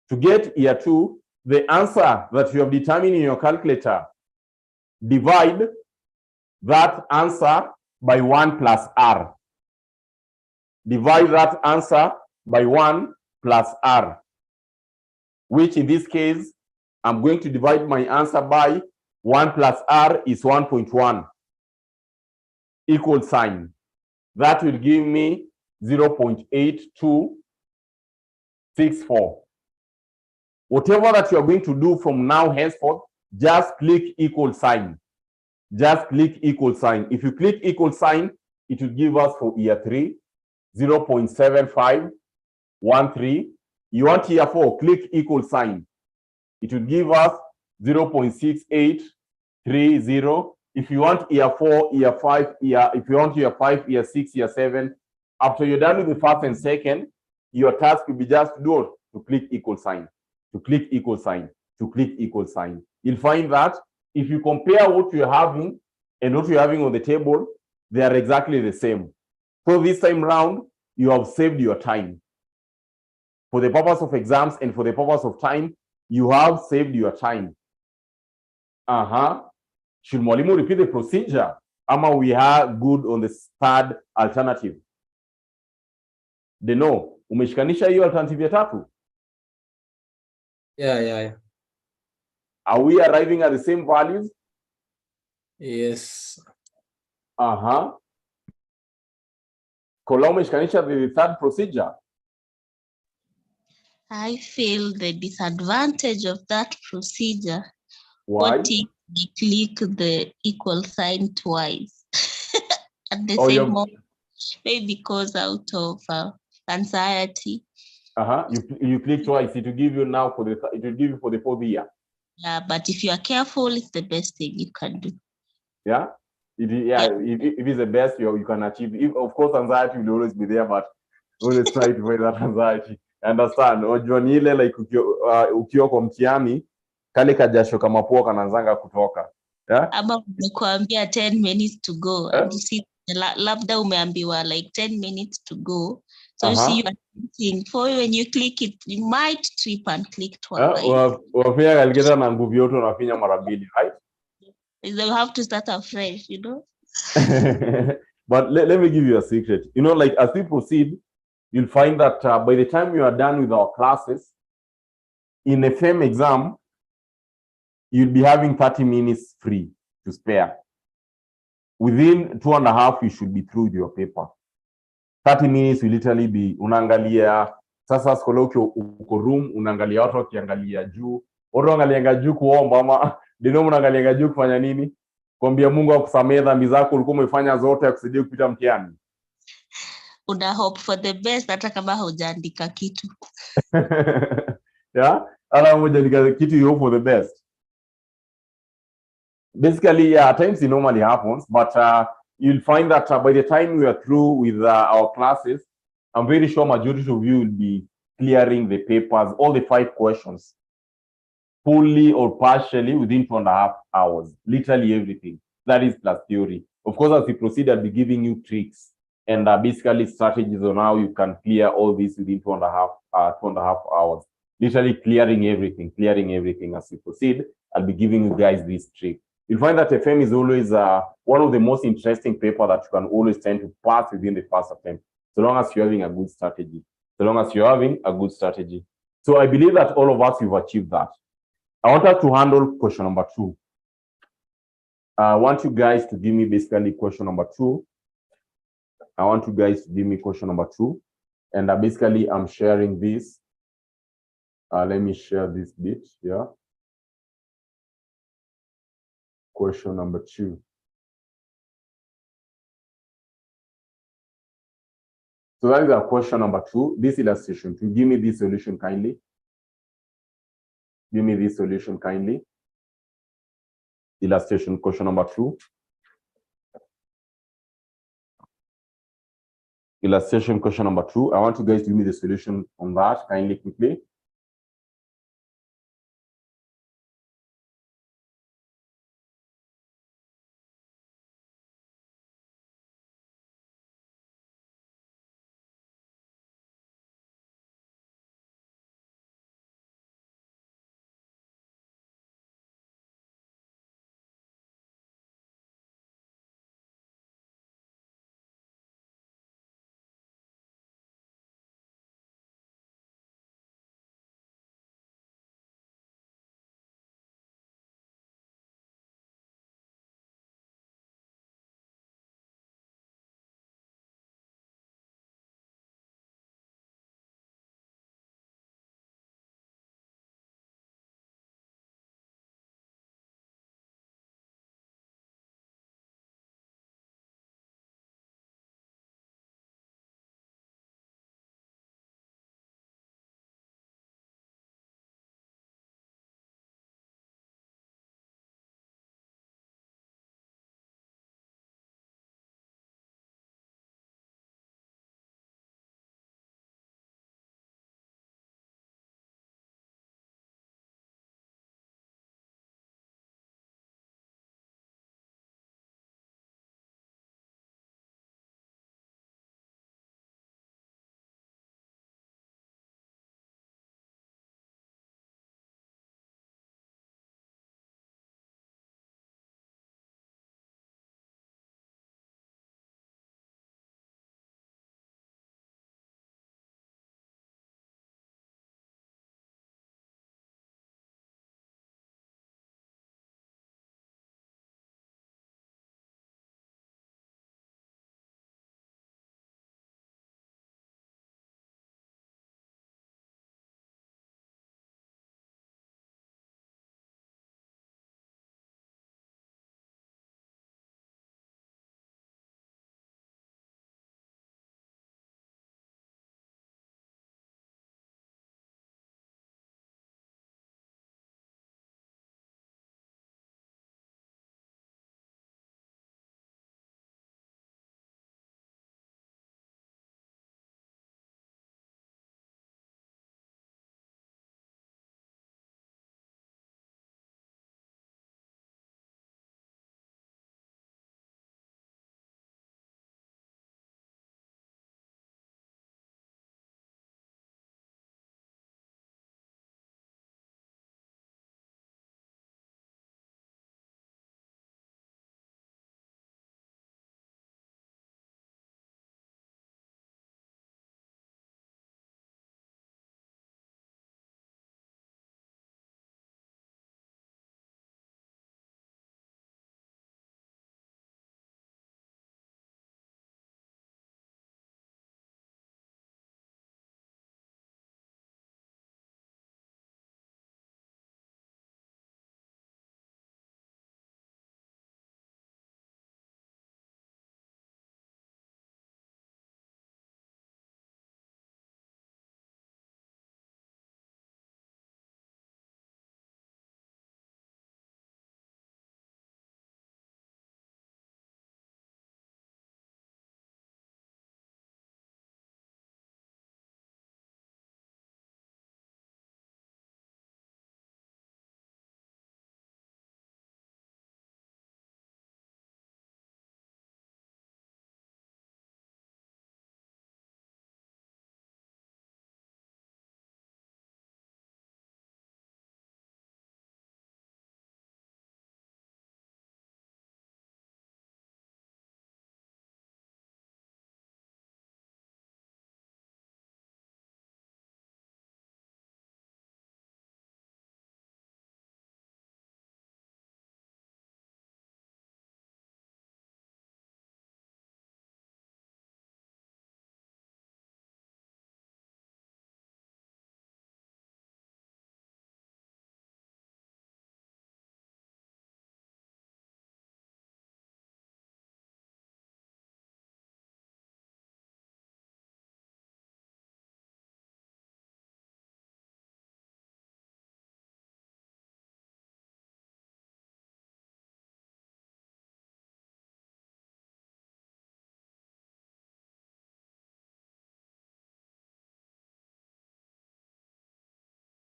To get year 2, the answer that you have determined in your calculator, divide that answer by 1 plus R. Divide that answer by 1 plus R, which in this case, I'm going to divide my answer by 1 plus R is 1.1, equal sign. That will give me 0.8264. Whatever that you're going to do from now henceforth, just click equal sign. Just click equal sign. If you click equal sign, it will give us for year 3, 0.7513. You want year 4, click equal sign. It will give us 0.6830. If you want year 4, year 5, if you want year 5, year 6, year 7, after you're done with the first and second, your task will be just to click equal sign, to click equal sign, to click equal sign. You'll find that if you compare what you're having and what you're having on the table, they are exactly the same. So this time round, you have saved your time. For the purpose of exams and for the purpose of time, you have saved your time. Should Mwalimu repeat the procedure? Ama we are good on the third alternative? No. Umeshikanisha hiyo alternative ya 3? Yeah. Are we arriving at the same values? Yes. Kola umeshikanisha the third procedure? I feel the disadvantage of that procedure. Why? What if we click the equal sign twice at the same moment? Maybe because out of anxiety. You click twice. It will give you now for the. It will give you for the 4th year. Yeah, but if you are careful, it's the best thing you can do. Yeah. If it's the best you can achieve. Of course, anxiety will always be there, but always try to avoid that anxiety. Understand? Ojoni ile like ukiwa kwa mtihani kale kajasho kama pua kananzanga kutoka. Yeah? Ama umekuambia 10 minutes to go. And you see, labda umeambiwa like 10 minutes to go. So you see you are thinking, for when you click it, you might trip and click twice. Wafanya kaliketa na nguvu yote unafinya mara mbili, right? You have to start afresh, you know? But let me give you a secret. You know, like as we proceed, you'll find that by the time you are done with our classes, in a FEM exam, you'll be having 30 minutes free to spare. Within 2.5, you should be through with your paper. 30 minutes will literally be unaangalia sasa skolokyo uko room unaangalia watu wakiangalia juu. Watu angalia juu kuomba ama ndio unaangalia juu kufanya nini? Kuambia Mungu akusamee dhambi zako ulikuwa umefanya zote akusaidie kupita mtihani. Una hope for the best hata kama hujaandika kitu. Yeah, Kitty, you hope for the best. Basically, yeah, at times it normally happens, but you'll find that by the time we are through with our classes, I'm very sure majority of you will be clearing the papers, all the 5 questions, fully or partially within 2.5 hours. Literally everything. That is plus theory. Of course, as we proceed, I'll be giving you tricks and basically strategies on how you can clear all this within 2.5 hours. Literally clearing everything as we proceed. I'll be giving you guys this trick. You'll find that FM is always one of the most interesting paper that you can always tend to pass within the first attempt, so long as you're having a good strategy. So I believe that all of us, we've achieved that. I want us to handle question number 2. I want you guys to give me basically question number 2. And basically, I'm sharing this. Let me share this bit here. Question number 2. So that is our question number 2. This illustration. To give me this solution kindly. Illustration question number 2. Illustration question number 2. I want you guys to give me the solution on that kindly, quickly.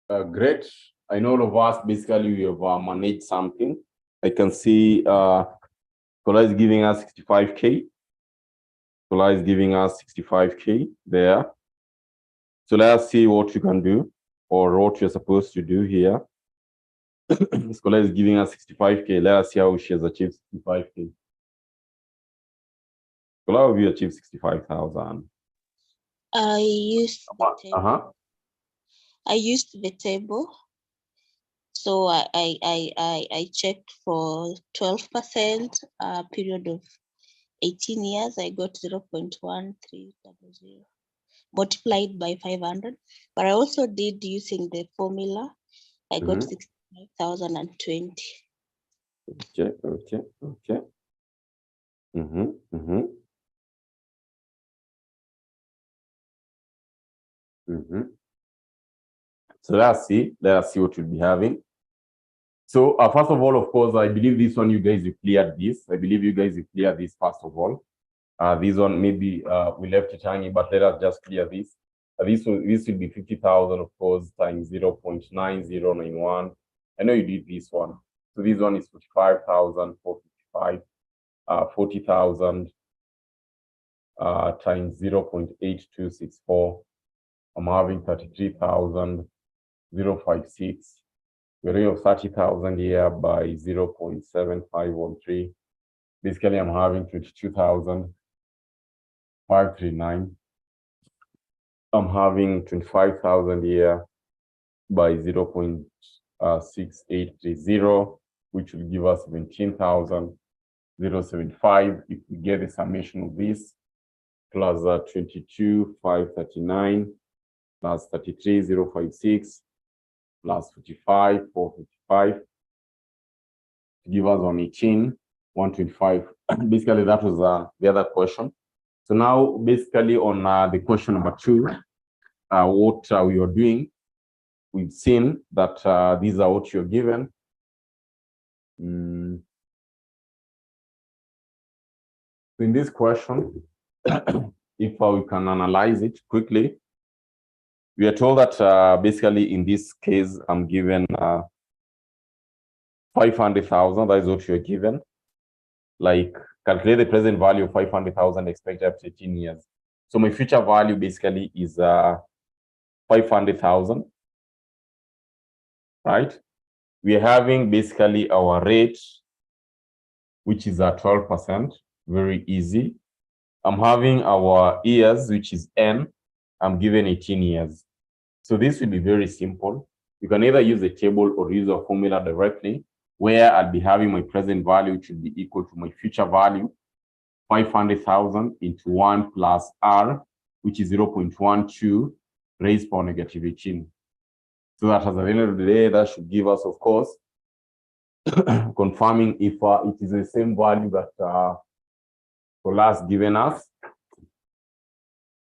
Great. I know all of us basically we have managed something. I can see Kola is giving us 65K. Kola is giving us 65K there. So let us see what you can do or what you're supposed to do here. Kola is giving us 65K. Let us see how she has achieved 65K. Kola, have you achieved 65,000? I used the table. I used the table. So I checked for 12% period of 18 years. I got 0.1300 multiplied by 500. But I also did using the formula. I got 65,020. Okay. So let's see what we'll be having. So first of all, of course, I believe this one, you guys will clear this. I believe you guys will clear this first of all. This one, maybe we left it hanging, but let us just clear this. This will be 50,000, of course, times 0.9091. I know you did this one. So this one is 45,455, 40,000 times 0.8264. I'm having 33,056. We're rate of 30,000 here by 0.7513. Basically, I'm having 22,539. I'm having 25,000 here by 0.6830, which will give us 17,075 if we get the summation of this, plus 22,539, plus 33,056, plus 45,455, to give us 118,125. Basically, that was the other question. So now, basically, on the question number 2, what we are doing, we've seen that these are what you're given. So in this question, if we can analyze it quickly, we are told that basically in this case, I'm given 500,000. That is what you're given. Like, calculate the present value of 500,000 expected after 18 years. So my future value basically is 500,000, right? We are having basically our rate, which is at 12%, very easy. I'm having our years, which is N. I'm given 18 years. So this will be very simple. You can either use a table or use a formula directly, where I'll be having my present value, which will be equal to my future value, 500,000 into 1 plus R, which is 0.12 raised power negative 18. So that at the end of the day, that should give us, of course, confirming if it is the same value that Kola given us.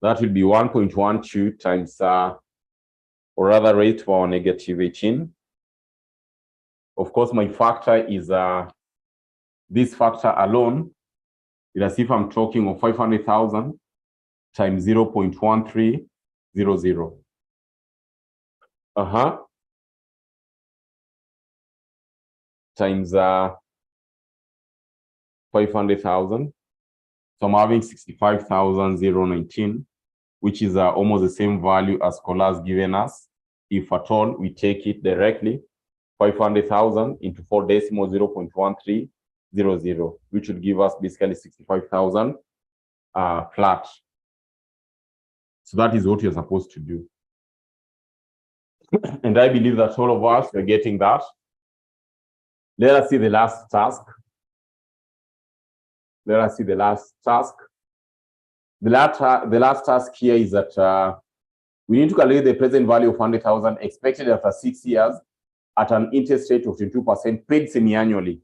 That would be 1.12 times, or rather, raised power negative 18. Of course, my factor is this factor alone. It's as if I'm talking of 500,000 times 0.1300. Times 500,000. So I'm having 65,019, which is almost the same value as Kola given us. If at all we take it directly, 500,000 into 4 decimal 0.1300, which would give us basically 65,000 flat. So that is what you're supposed to do. And I believe that all of us are getting that. Let us see the last task. Let us see the last task. The last task here is that we need to calculate the present value of 100,000 expected after 6 years at an interest rate of 22% paid semi-annually.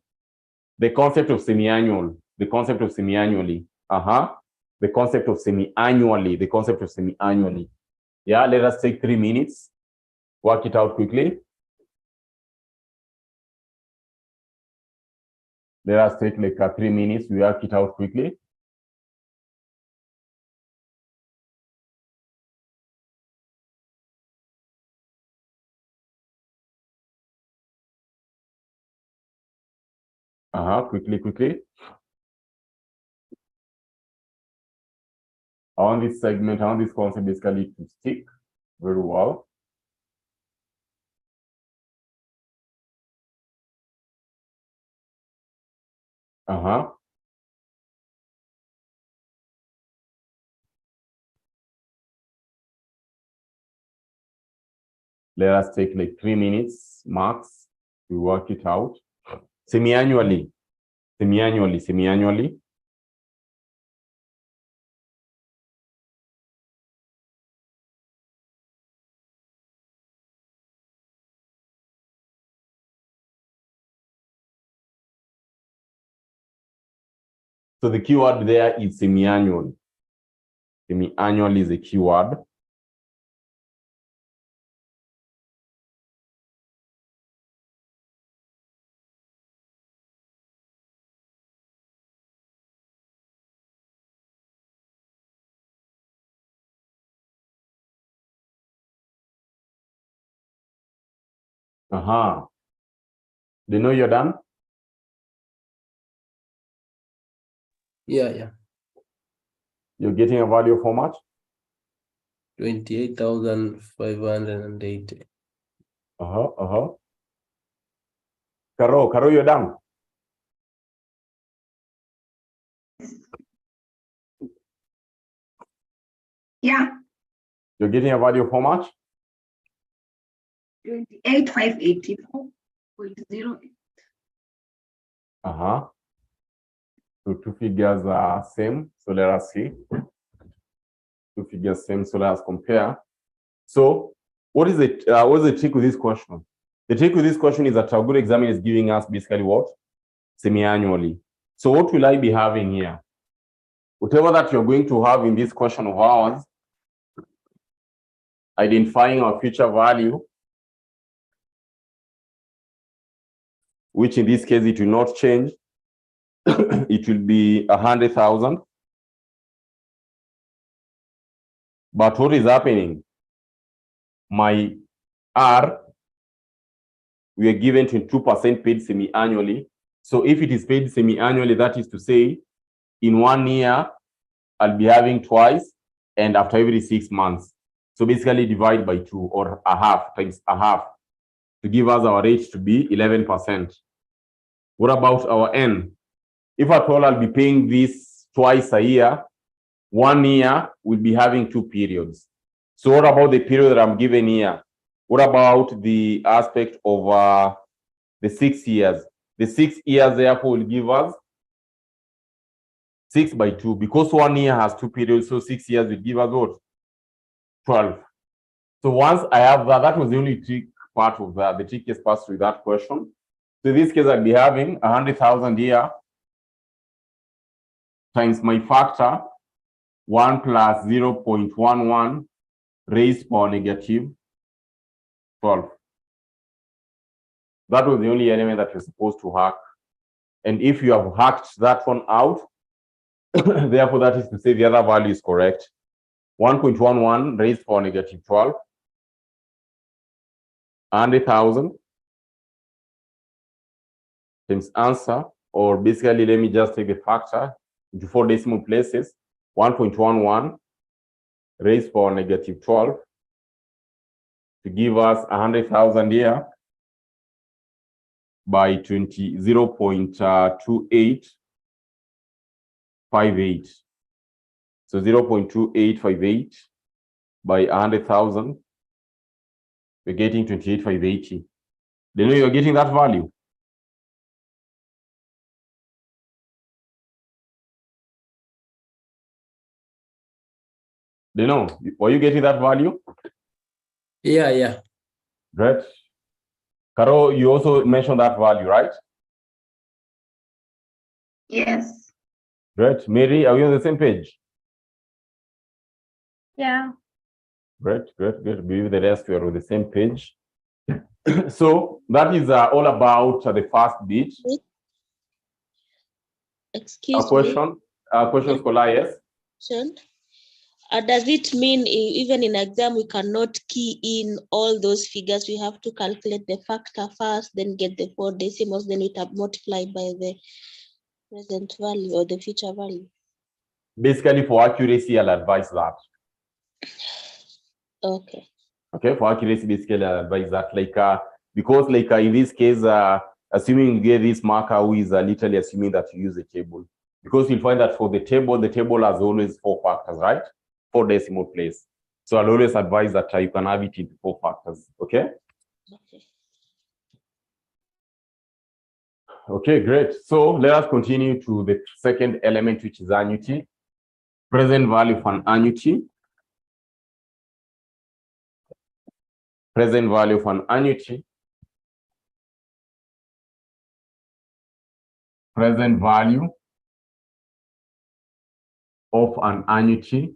The concept of semi-annually. The concept of semi-annually. Yeah, let us take 3 minutes. Work it out quickly. Let us take like 3 minutes. We work it out quickly. Quickly. I want this segment, I want this concept basically to stick very well. Let us take like 3 minutes max to work it out. Semi-annually. So the keyword there is semi-annual. Semi-annual is a keyword. They know you're done? Yeah. You're getting a value of how much? 28,580. Caro, you're done? Yeah. You're getting a value of how much? 28,584.08. So two figures are same. So let us see. Two figures same. So let us compare. So what is the trick with this question? The trick with this question is that our good examiner is giving us basically what? Semi-annually. So what will I be having here? Whatever that you're going to have in this question of ours, identifying our future value, which in this case it will not change. It will be 100,000. But what is happening? My R, we are given 22% paid semi-annually. So if it is paid semi-annually, that is to say, in 1 year, I'll be having twice, and after every 6 months. So basically divide by 2 or a half times a half to give us our rate to be 11%. What about our N? If at all I'll be paying this twice a year, 1 year we'll be having 2 periods. So what about the period that I'm given here? What about the aspect of the 6 years? The 6 years therefore will give us 6 by 2 because 1 year has 2 periods, so 6 years will give us what? 12. So once I have that, that was the only trick part of that, the trickiest part with that question. So in this case, I'll be having 100,000 here times my factor 1 plus 0.11 raised power negative 12. That was the only element that you're supposed to hack. And if you have hacked that one out, therefore that is to say the other value is correct. 1.11 raised power negative 12. 100,000 times answer, or basically let me just take the factor into 4 decimal places. 1.11 raised power negative 12 to give us 100,000 here by 0.2858. So 0.2858 by 100,000, we're getting 28,580. They know you're getting that value. They know. Were you getting that value? Yeah. Great. Caro, you also mentioned that value, right? Yes. Great. Mary, are we on the same page? Yeah. Great. Believe the rest we are on the same page. So that is all about the first bit. Excuse me. Question, Scholar, yes? Does it mean even in exam we cannot key in all those figures? We have to calculate the factor first, then get the 4 decimals, then we multiply by the present value or the future value? Basically, for accuracy, I'll advise that. Okay. Okay, for accuracy, basically, I'll advise that. Because in this case, assuming you get this marker who is literally assuming that you use a table. Because you'll find that for the table has always 4 factors, right? 4 decimal place. So I'll always advise that you can have it in 4 factors, okay? Okay. Okay, great. So let us continue to the second element, which is annuity. Present value of an annuity. Present value of an annuity. Present value of an annuity.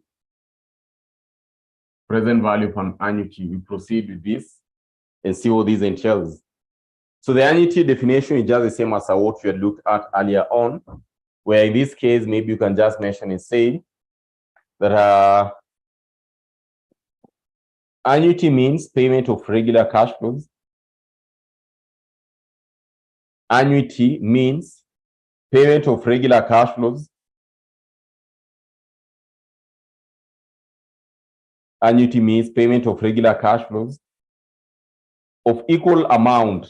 Present value of an annuity. We proceed with this and see what this entails. So the annuity definition is just the same as what we had looked at earlier on, where in this case, maybe you can just mention and say that annuity means payment of regular cash flows. Annuity means payment of regular cash flows. Annuity means payment of regular cash flows of equal amount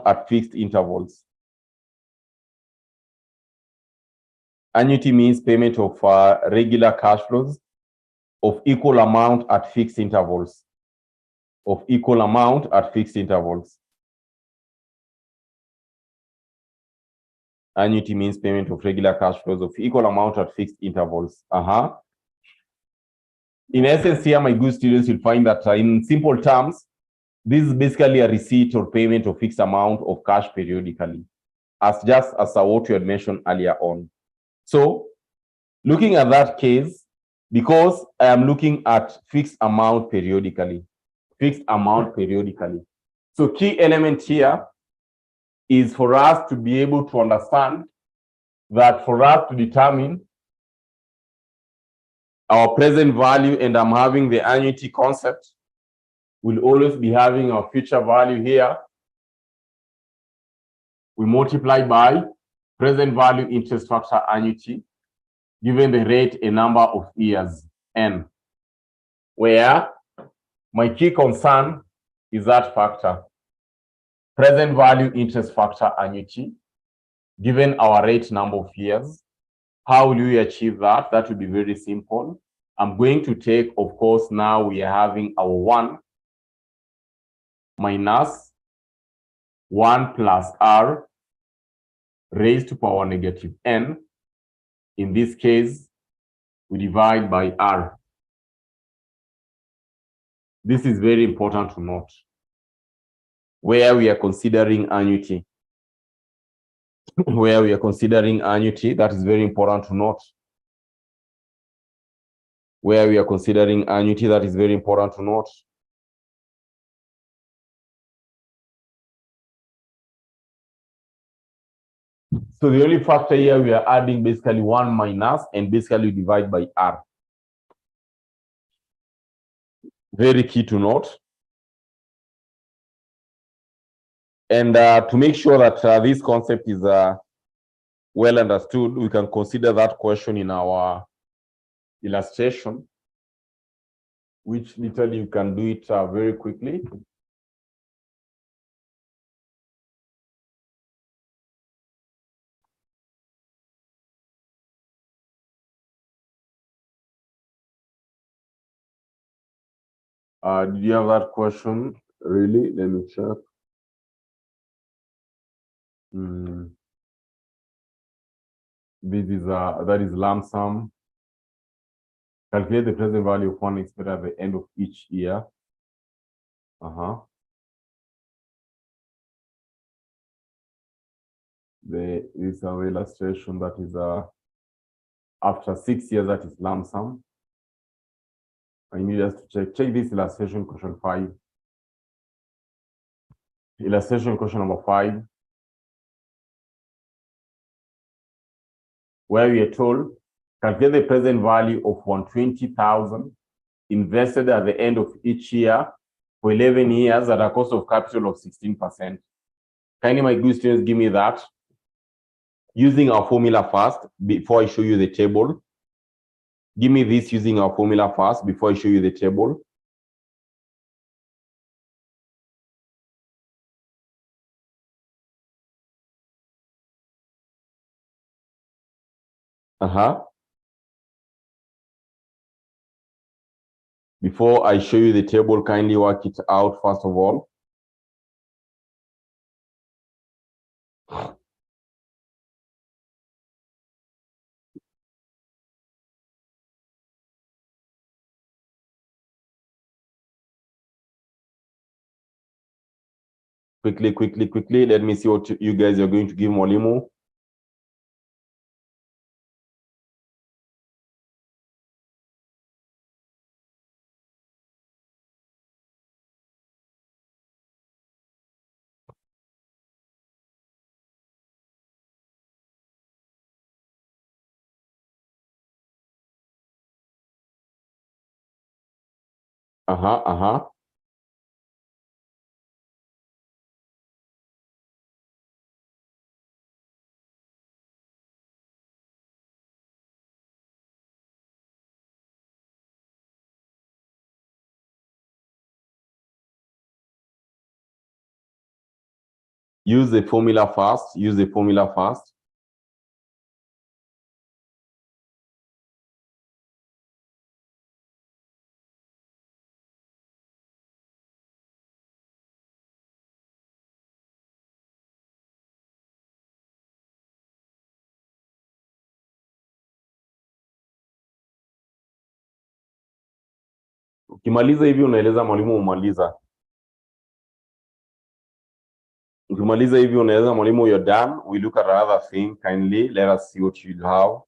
at fixed intervals. Annuity means payment of regular cash flows of equal amount at fixed intervals. Of equal amount at fixed intervals. Annuity means payment of regular cash flows of equal amount at fixed intervals. In essence, here, my good students, you'll find that in simple terms, this is basically a receipt or payment of fixed amount of cash periodically, just as what you had mentioned earlier on. So, looking at that case, because I am looking at fixed amount periodically. So, key element here is for us to be able to understand that for us to determine our present value, and I'm having the annuity concept, we'll always be having our future value here. We multiply by present value interest factor annuity, given the rate a number of years, n, where my key concern is that factor, present value interest factor annuity, given our rate number of years. How will we achieve that? That will be very simple. I'm going to take, of course, now we are having our 1 minus 1 plus r raised to power negative n. In this case, we divide by r. This is very important to note, where we are considering annuity. Where we are considering annuity, that is very important to note. Where we are considering annuity, that is very important to note. So the only factor here, we are adding basically 1 minus, and basically divide by r. Very key to note. And to make sure that this concept is well understood, we can consider that question in our illustration, which literally you can do it very quickly. Did you have that question? Really? Let me check. This is that is lump sum. Calculate the present value of one expected at the end of each year. This is our illustration that is after 6 years, that is lump sum. I need us to check this illustration, question 5. Illustration question number 5, where we are told calculate the present value of 120,000 invested at the end of each year for 11 years at a cost of capital of 16%. Kindly, my good students, give me that. Using our formula first, before I show you the table. Give me this using our formula first, before I show you the table. Before I show you the table, kindly work it out first of all. Quickly. Let me see what you guys are going to give Mwalimu. Use the formula first. Use the formula first. Ukimaliza hivi unaeleza mwalimu umaliza. Ukimaliza hivi unaeleza mwalimu you're done. We look at another thing kindly. Let us see what you have.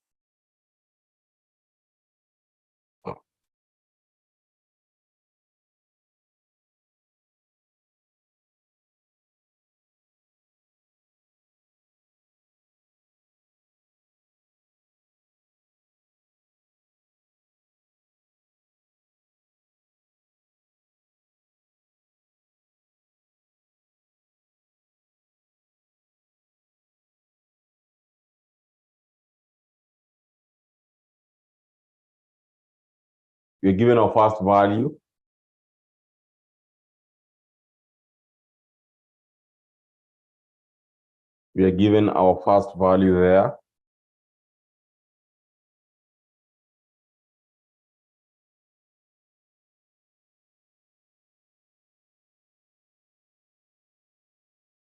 We're given our first value. We are given our first value there.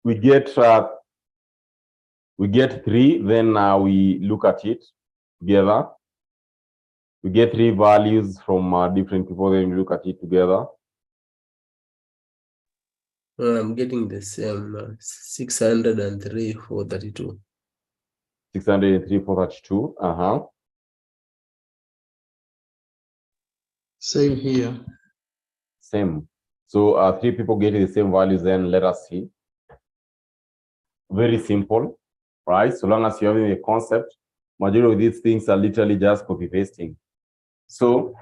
We get 3, then we look at it together. We get 3 values from different people, then we look at it together. I'm getting the same 603 for 32. 603 for 32. Same here. Same. So 3 people get the same values, then let us see. Very simple, right? So long as you're having a concept, majority of these things are literally just copy pasting. So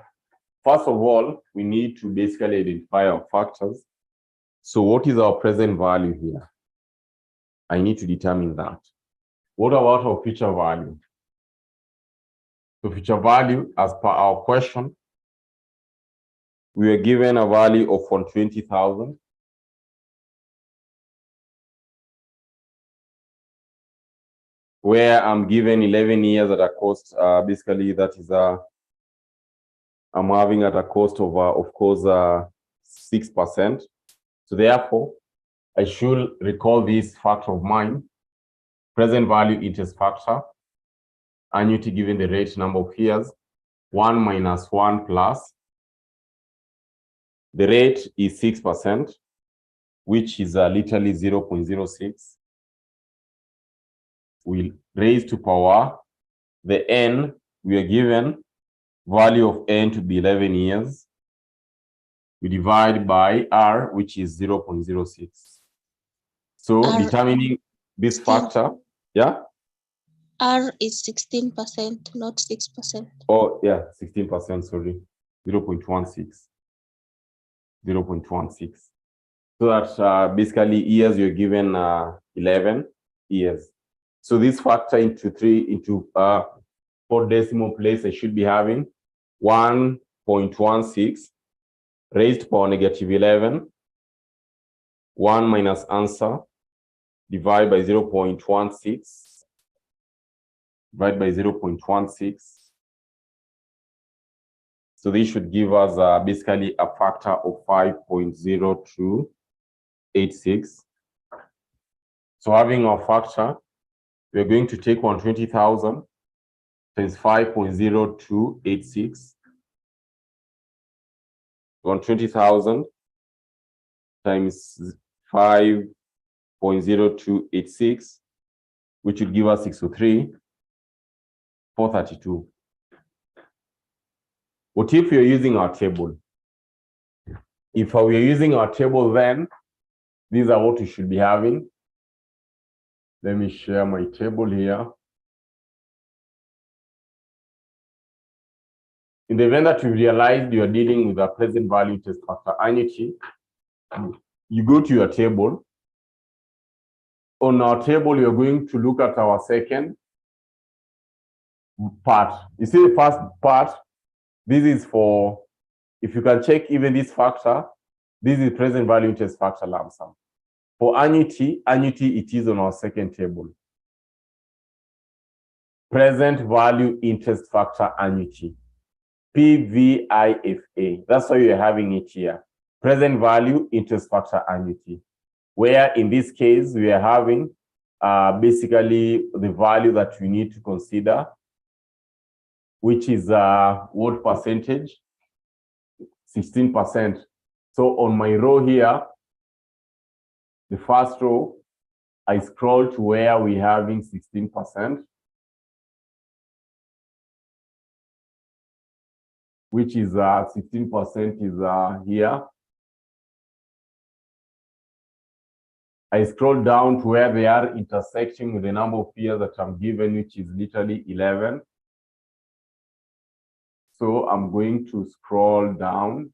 first of all, we need to basically identify our factors. So what is our present value here? I need to determine that. What about our future value? So future value, as per our question, we were given a value of 120,000. Where I'm given 11 years at a cost, basically that is I'm having at a cost of course, 6%. So therefore, I should recall this fact of mine: present value interest factor, annuity given the rate number of years, 1 minus 1 plus. The rate is 6%, which is literally 0.06. We'll raise to power the n. We are given value of n to be 11 years. We divide by r, which is 0.06. So determining this factor, yeah? R is 16%, not 6%. Oh, yeah, 16%, sorry. 0.16. 0.16. So that basically years you're given 11 years. So this factor into 4 decimal place, I should be having 1.16 raised to power negative 11, 1 minus answer, divide by 0.16, divide by 0.16. So this should give us basically a factor of 5.0286. So having our factor, we're going to take 120,000 times 5.0286. 120,000 times 5.0286, which would give us 603,432. What if you're using our table? If we're using our table, then these are what we should be having. Let me share my table here. In the event that you realize you are dealing with a present value test factor annuity, you go to your table. On our table, you're going to look at our second part. You see the first part, this is for, if you can check even this factor, this is present value interest factor lump sum. For annuity, it is on our second table. Present value interest factor annuity, PVIFA. That's why you're having it here. Present value interest factor annuity, where in this case, we are having basically the value that we need to consider, which is what percentage? 16%. So on my row here, the first row, I scroll to where we're having 16%, which is 16% is here. I scroll down to where they are intersecting with the number of years that I'm given, which is literally 11. So I'm going to scroll down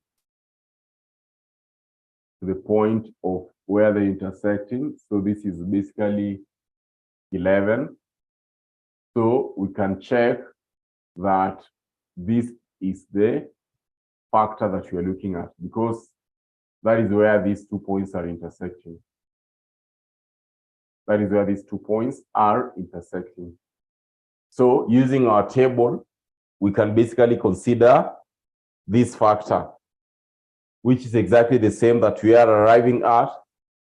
to the point of where they're intersecting. So this is basically 11. So we can check that this is the factor that we are looking at, because that is where these 2 points are intersecting. That is where these 2 points are intersecting. So using our table, we can basically consider this factor, which is exactly the same that we are arriving at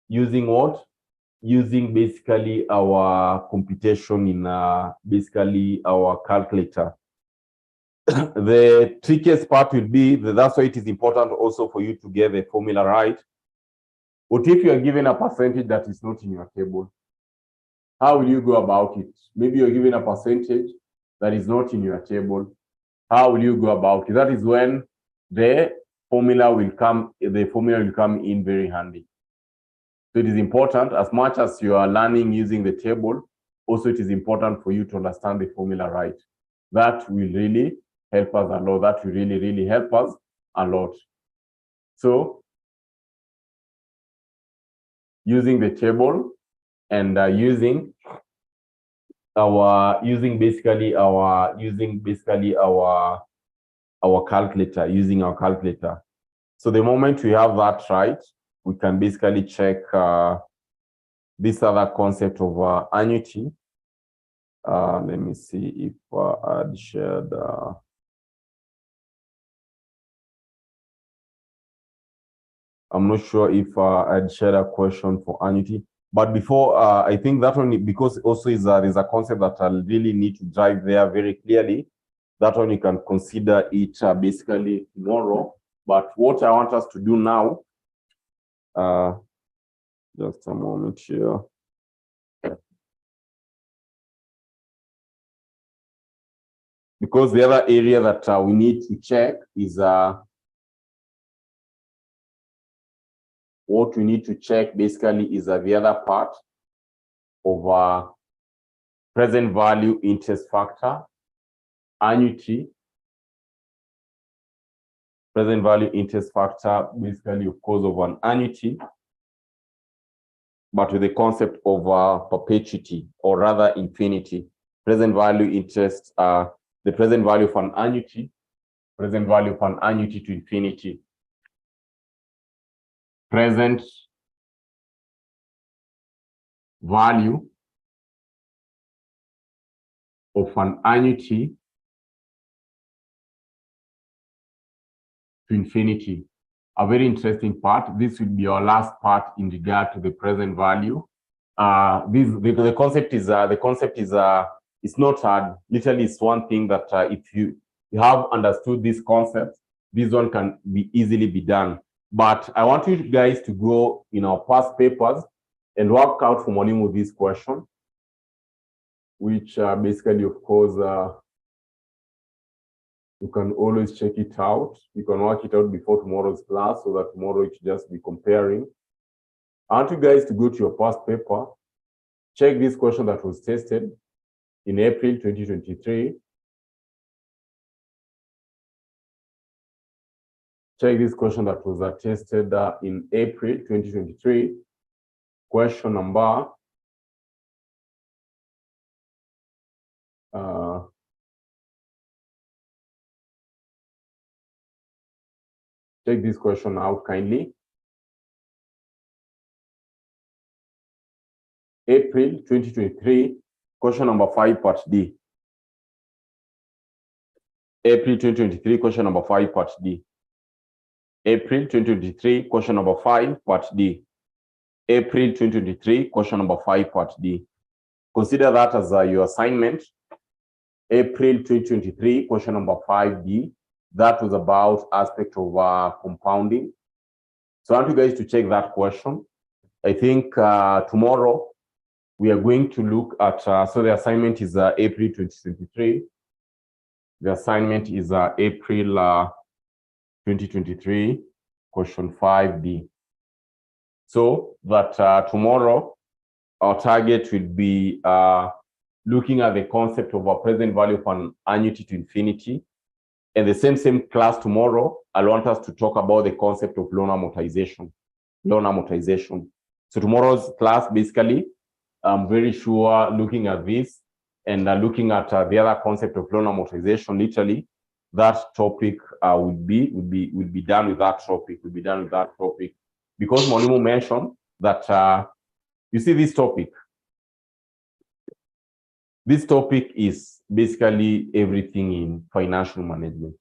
using what? Using basically our computation in basically our calculator. The trickiest part will be, that's why it is important also for you to get the formula right. What if you are given a percentage that is not in your table? How will you go about it? Maybe you're given a percentage that is not in your table. How will you go about it? That is when the formula will come in very handy. So it is important, as much as you are learning using the table, also it is important for you to understand the formula right. That will really help us a lot. That will really help us a lot. So using the table and using basically our calculator, using our calculator. So the moment we have that right, we can basically check this other concept of annuity. Let me see if I'd shared. I'm not sure if I'd shared a question for annuity. But before, I think that one, because also there's a concept that I really need to drive there very clearly. That one you can consider it basically tomorrow. But what I want us to do now, just a moment here. Because the other area that we need to check is what we need to check basically is the other part of present value interest factor, annuity, present value interest factor, basically of course of an annuity, but with the concept of perpetuity, or rather infinity. Present value interest, the present value of an annuity, present value of an annuity to infinity. Present value of an annuity to infinity. A very interesting part. This will be our last part in regard to the present value. The concept is it's not hard. Literally, it's one thing that if you have understood this concept, this one can be easily be done. But I want you guys to go in our past papers and work out for Mwalimu this question, which basically, of course, you can always check it out. You can work it out before tomorrow's class so that tomorrow it should just be comparing. I want you guys to go to your past paper, check this question that was tested in April 2023. Check this question that was tested in April 2023. Question number check this question out kindly. April 2023, question number 5, part D. April 2023, question number 5, part D. April 2023, question number 5, part D. April 2023, question number 5, part D. Consider that as your assignment. April 2023, question number 5D. That was about aspect of compounding. So I want you guys to check that question. I think tomorrow we are going to look at, so the assignment is April 2023. The assignment is April 2023, question 5D. So that tomorrow, our target will be looking at the concept of a present value of an annuity to infinity. And the same class tomorrow, I want us to talk about the concept of loan amortization. Loan amortization. So tomorrow's class, basically, I'm very sure looking at this and looking at the other concept of loan amortization, literally, that topic will be done with that topic. Will be done with that topic, because Mwalimu mentioned that you see this topic. This topic is basically everything in financial management.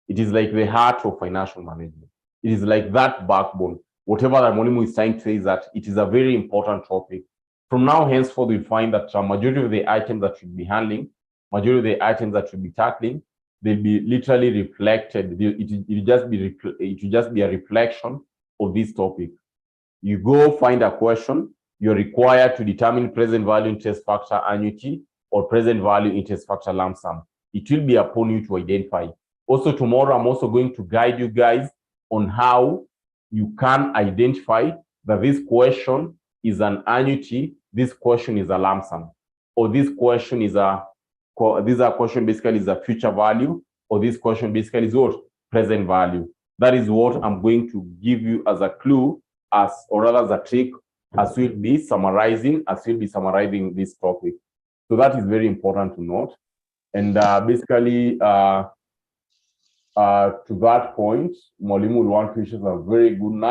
It is like the heart of financial management. It is like that backbone. Whatever that Mwalimu is trying to say is that it is a very important topic. From now henceforth, you'll find that majority of the items that you'll be handling, majority of the items that you'll be tackling, they'll be literally reflected. It will just be a reflection of this topic. You go find a question, you're required to determine present value interest factor annuity or present value interest factor lump sum. It will be upon you to identify. Also tomorrow, I'm also going to guide you guys on how you can identify that this question is an annuity, this question is a lump sum, or this question is question basically is a future value, or this question basically is what? Present value. That is what I'm going to give you as a clue, or rather as a trick, as we'll be summarizing this topic. So that is very important to note. And basically, to that point, Mwalimu will want to wish us a very good night.